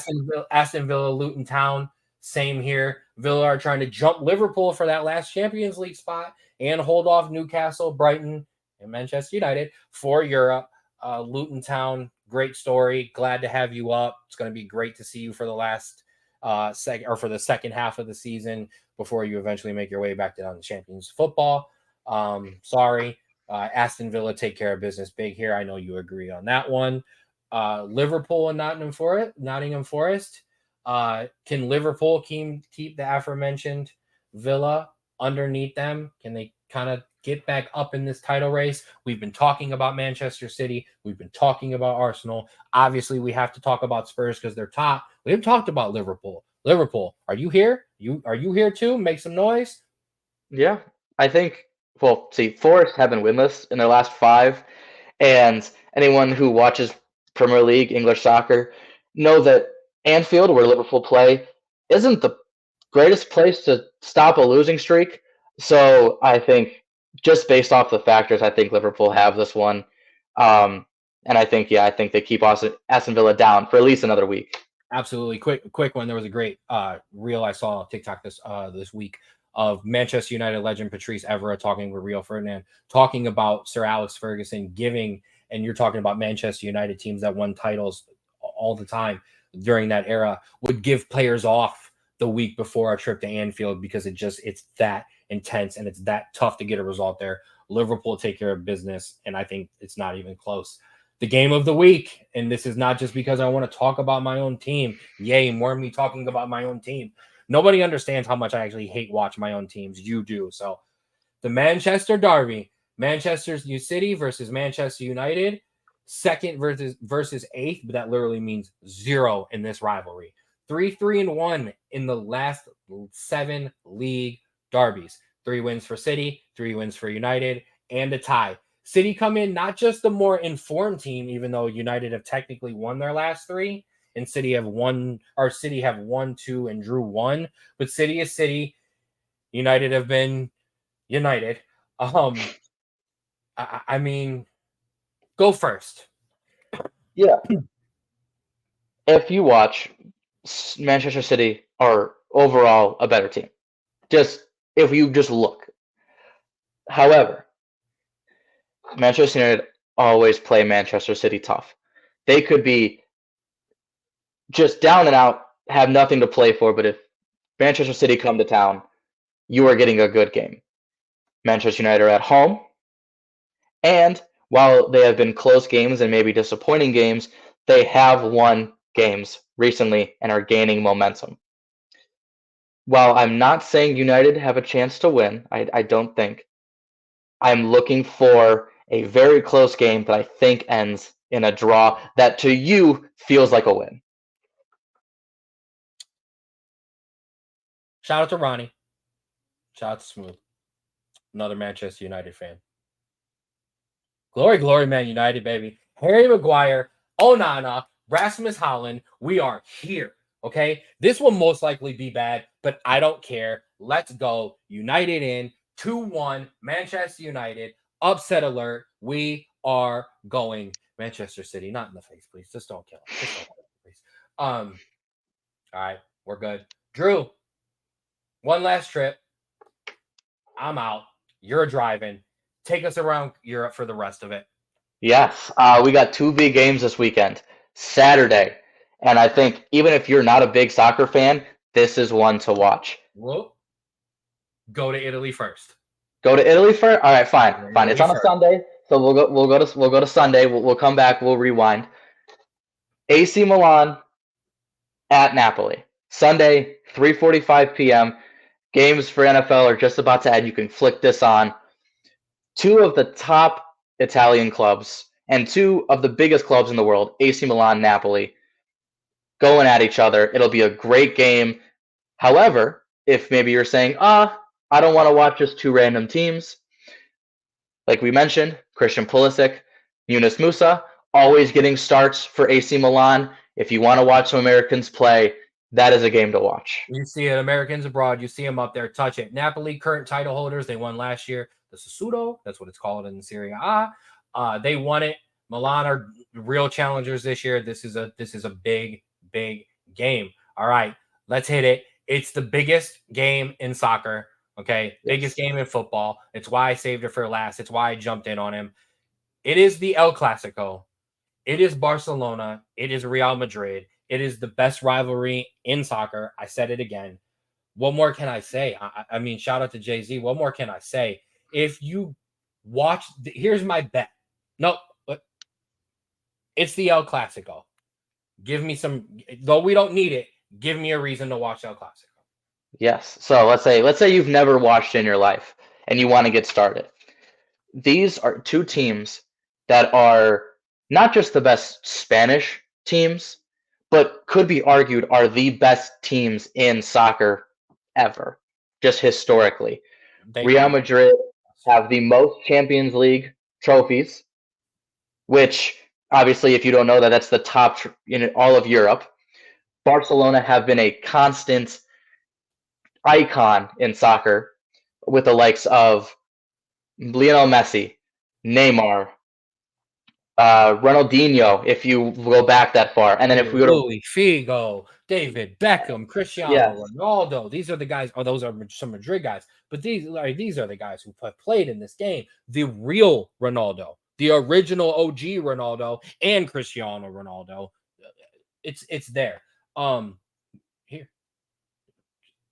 Aston Villa, Luton Town. Same here. Villa are trying to jump Liverpool for that last Champions League spot and hold off Newcastle, Brighton, and Manchester United for Europe. Luton Town, great story. Glad to have you up. It's going to be great to see you for the last second or for the second half of the season before you eventually make your way back down to Champions football. Sorry. Aston Villa take care of business big here. I know you agree on that one. Liverpool and Nottingham Forest. Can Liverpool keep the aforementioned Villa underneath them? Can they kind of get back up in this title race? We've been talking about Manchester City. We've been talking about Arsenal. Obviously, we have to talk about Spurs because they're top. We haven't talked about Liverpool. Liverpool, are you here? Are you here too? Make some noise. yeah. I think. Well, see, Forest have been winless in their last five, and anyone who watches Premier League English soccer know that Anfield, where Liverpool play, isn't the greatest place to stop a losing streak. So I think just based off the factors, I think Liverpool have this one. Um, and I think, yeah, I think they keep Aston Villa down for at least another week. Absolutely. Quick one. There was a great reel I saw on TikTok this week of Manchester United legend Patrice Evra talking with Rio Ferdinand, talking about Sir Alex Ferguson giving, and you're talking about Manchester United teams that won titles all the time during that era, would give players off the week before a trip to Anfield because it's that intense and it's that tough to get a result there. Liverpool take care of business, and I think it's not even close. The game of the week, and this is not just because I want to talk about my own team. Yay, more me talking about my own team. Nobody understands how much I actually hate watch my own teams. You do. So the Manchester Derby, Manchester City versus Manchester United, second versus eighth, but that literally means zero in this rivalry. 3-1 in the last 7 league derbies. 3 wins for City, 3 wins for United, and a tie. City come in not just the more informed team, even though United have technically won their last 3, and City have won 2 and drew 1. But City is City. United have been United. I mean, go first. Yeah. If you watch, Manchester City are overall a better team. Just if you just look. However, Manchester United always play Manchester City tough. They could be just down and out, have nothing to play for, but if Manchester City come to town, you are getting a good game. Manchester United are at home, and while they have been close games and maybe disappointing games, they have won games recently and are gaining momentum. While I'm not saying United have a chance to win, I don't think. I'm looking for a very close game that I think ends in a draw that to you feels like a win. Shout out to Ronnie. Shout out to Smooth. Another Manchester United fan. Glory, glory, Man United, baby. Harry Maguire, Onana, Rasmus Holland. We are here. Okay. This will most likely be bad, but I don't care. Let's go. United in 2-1. Manchester United. Upset alert. We are going. Manchester City. Not in the face, please. Just don't kill him. Just don't kill him, please. All right. We're good. Drew, one last trip. I'm out. You're driving. Take us around Europe for the rest of it. Yes, we got two big games this weekend. Saturday, and I think even if you're not a big soccer fan, this is one to watch. Well, go to Italy first. Go to Italy first. All right, fine, Go to fine. It's Italy on a first. Sunday, so we'll go to Sunday. We'll come back. We'll rewind. AC Milan at Napoli. Sunday, 3:45 p.m. Games for NFL are just about to end. You can flick this on. Two of the top Italian clubs and two of the biggest clubs in the world, AC Milan, Napoli, going at each other. It'll be a great game. However, if maybe you're saying, I don't want to watch just two random teams, like we mentioned, Christian Pulisic, Yunus Musa, always getting starts for AC Milan. If you want to watch some Americans play, that is a game to watch. You see it, Americans abroad. You see them up there. Touch it. Napoli, current title holders. They won last year. The Sassuolo, that's what it's called in Serie A. They won it. Milan are real challengers this year. This is a big game. All right, let's hit it. It's the biggest game in soccer. Okay, biggest game in football. It's why I saved it for last. It's why I jumped in on him. It is the El Clasico. It is Barcelona. It is Real Madrid. It is the best rivalry in soccer. I said it again. What more can I say? I mean, shout out to Jay-Z. What more can I say? If you watch, here's my bet. No, it's the El Clasico. Give me some, though we don't need it, give me a reason to watch El Clasico. Yes. So let's say you've never watched in your life and you want to get started. These are two teams that are not just the best Spanish teams, but could be argued are the best teams in soccer ever, just historically. They Real are. Madrid have the most Champions League trophies, which obviously, if you don't know that, that's the top in all of Europe. Barcelona have been a constant icon in soccer with the likes of Lionel Messi, Neymar, Ronaldinho, if you go back that far, and then if we go to Louis Figo, David Beckham, yes, Cristiano Ronaldo. These are the guys. Oh, those are some Madrid guys. But these are the guys who played in this game. The real Ronaldo, the original OG Ronaldo, and Cristiano Ronaldo. It's there. Here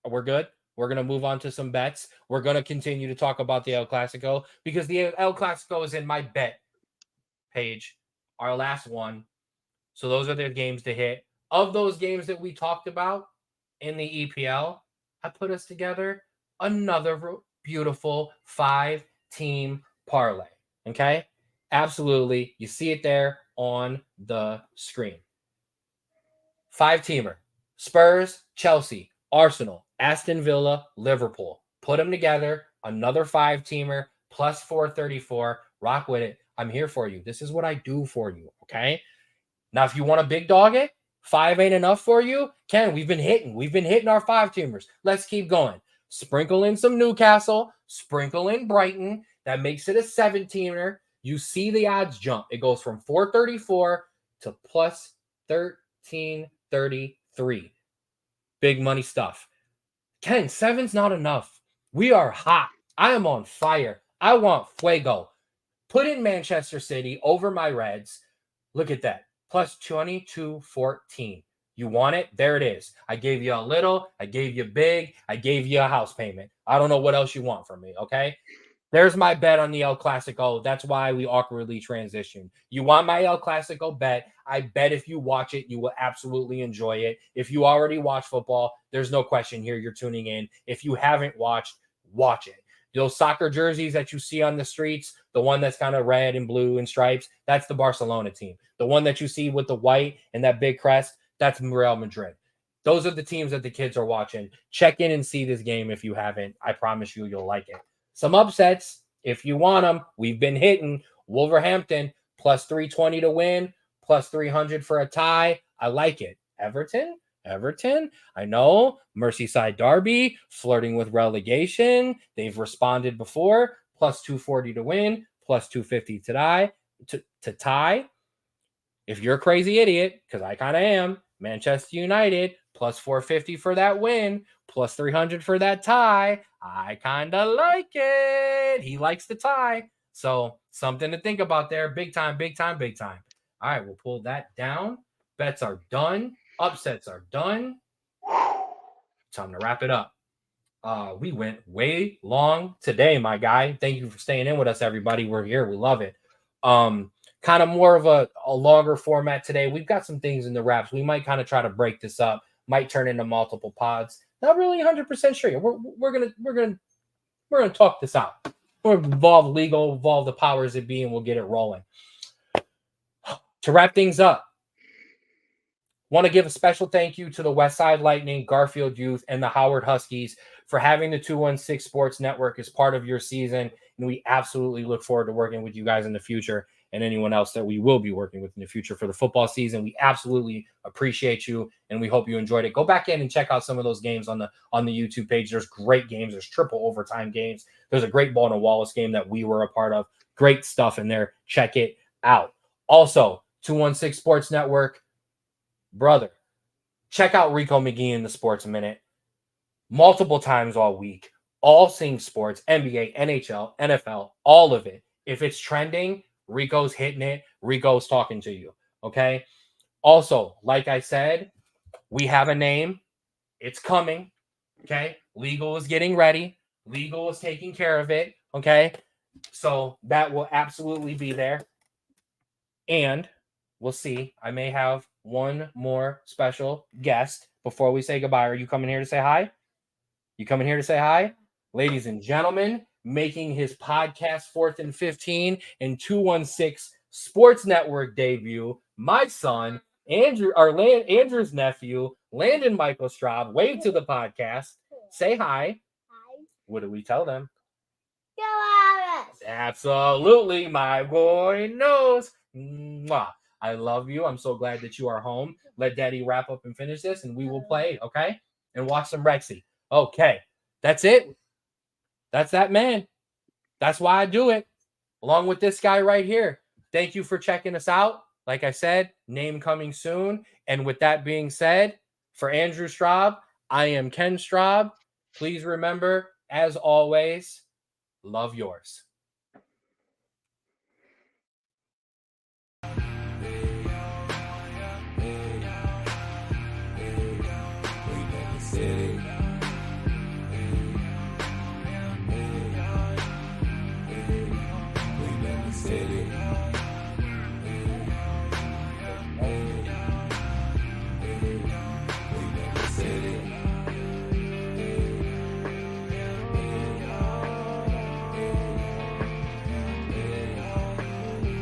we're good. We're gonna move on to some bets. We're gonna continue to talk about the El Clasico because the El Clasico is in my bet page. Our last one. So those are the games to hit. Of those games that we talked about in the EPL, I put us together another beautiful 5-team parlay. Okay? Absolutely. You see it there on the screen. 5-teamer. Spurs, Chelsea, Arsenal, Aston Villa, Liverpool. Put them together. Another 5-teamer plus 434. Rock with it. I'm here for you. This is what I do for you. Okay? Now, if you want to big dog it, 5 ain't enough for you. Ken, we've been hitting our 5-teamers. Let's keep going. Sprinkle in some Newcastle, sprinkle in Brighton. That makes it a 7-teamer. You see the odds jump. It goes from 434 to plus 1333. Big money stuff. Ken, 7's not enough. We are hot. I am on fire. I want fuego. Put in Manchester City over my Reds. Look at that. Plus 2214. You want it? There it is. I gave you a little. I gave you big. I gave you a house payment. I don't know what else you want from me, okay? There's my bet on the El Clasico. That's why we awkwardly transitioned. You want my El Clasico bet? I bet if you watch it, you will absolutely enjoy it. If you already watch football, there's no question here you're tuning in. If you haven't watched, watch it. Those soccer jerseys that you see on the streets, the one that's kind of red and blue and stripes, that's the Barcelona team. The one that you see with the white and that big crest, that's Real Madrid. Those are the teams that the kids are watching. Check in and see this game if you haven't. I promise you, you'll like it. Some upsets, if you want them, we've been hitting. Wolverhampton, plus 320 to win, plus 300 for a tie. I like it. Everton, I know. Merseyside Derby, flirting with relegation. They've responded before. Plus 240 to win, plus 250 to tie. If you're a crazy idiot, because I kind of am, Manchester United, plus 450 for that win, plus 300 for that tie. I kind of like it. He likes the tie. So something to think about there. Big time, big time, big time. All right, we'll pull that down. Bets are done. Upsets are done. Time to wrap it up. We went way long today, my guy. Thank you for staying in with us, everybody. We're here. We love it. Kind of more of a longer format today. We've got some things in the wraps. We might kind of try to break this up. Might turn into multiple pods. Not really 100% sure. We're gonna talk this out. We'll involve legal, involve the powers that be, and we'll get it rolling. To wrap things up, want to give a special thank you to the Westside Lightning, Garfield Youth, and the Howard Huskies for having the 216 Sports Network as part of your season. And we absolutely look forward to working with you guys in the future and anyone else that we will be working with in the future for the football season. We absolutely appreciate you, and we hope you enjoyed it. Go back in and check out some of those games on the YouTube page. There's great games. There's triple overtime games. There's a great Bolton Wallace game that we were a part of. Great stuff in there. Check it out. Also, 216 Sports Network, brother, check out Rico McGee in the Sports Minute multiple times all week. All things sports, NBA, NHL, NFL, all of it. If it's trending, Rico's hitting it. Rico's talking to you. Okay. Also, like I said, we have a name. It's coming. Okay. Legal is getting ready. Legal is taking care of it. Okay. So that will absolutely be there. And we'll see. I may have one more special guest before we say goodbye. Are you coming here to say hi? You coming here to say hi? Ladies and gentlemen, making his podcast 4th and 15 and 216 Sports Network debut, my son, Andrew's nephew, Landon Michael Straub. Wave to the podcast. Say hi. Hi. What do we tell them? Go Irish. Absolutely. My boy knows. Mwah. I love you. I'm so glad that you are home. Let Daddy wrap up and finish this, and we will play, okay? And watch some Rexy. Okay. That's it. That's that man. That's why I do it. Along with this guy right here. Thank you for checking us out. Like I said, name coming soon. And with that being said, for Andrew Straub, I am Ken Straub. Please remember, as always, love yours.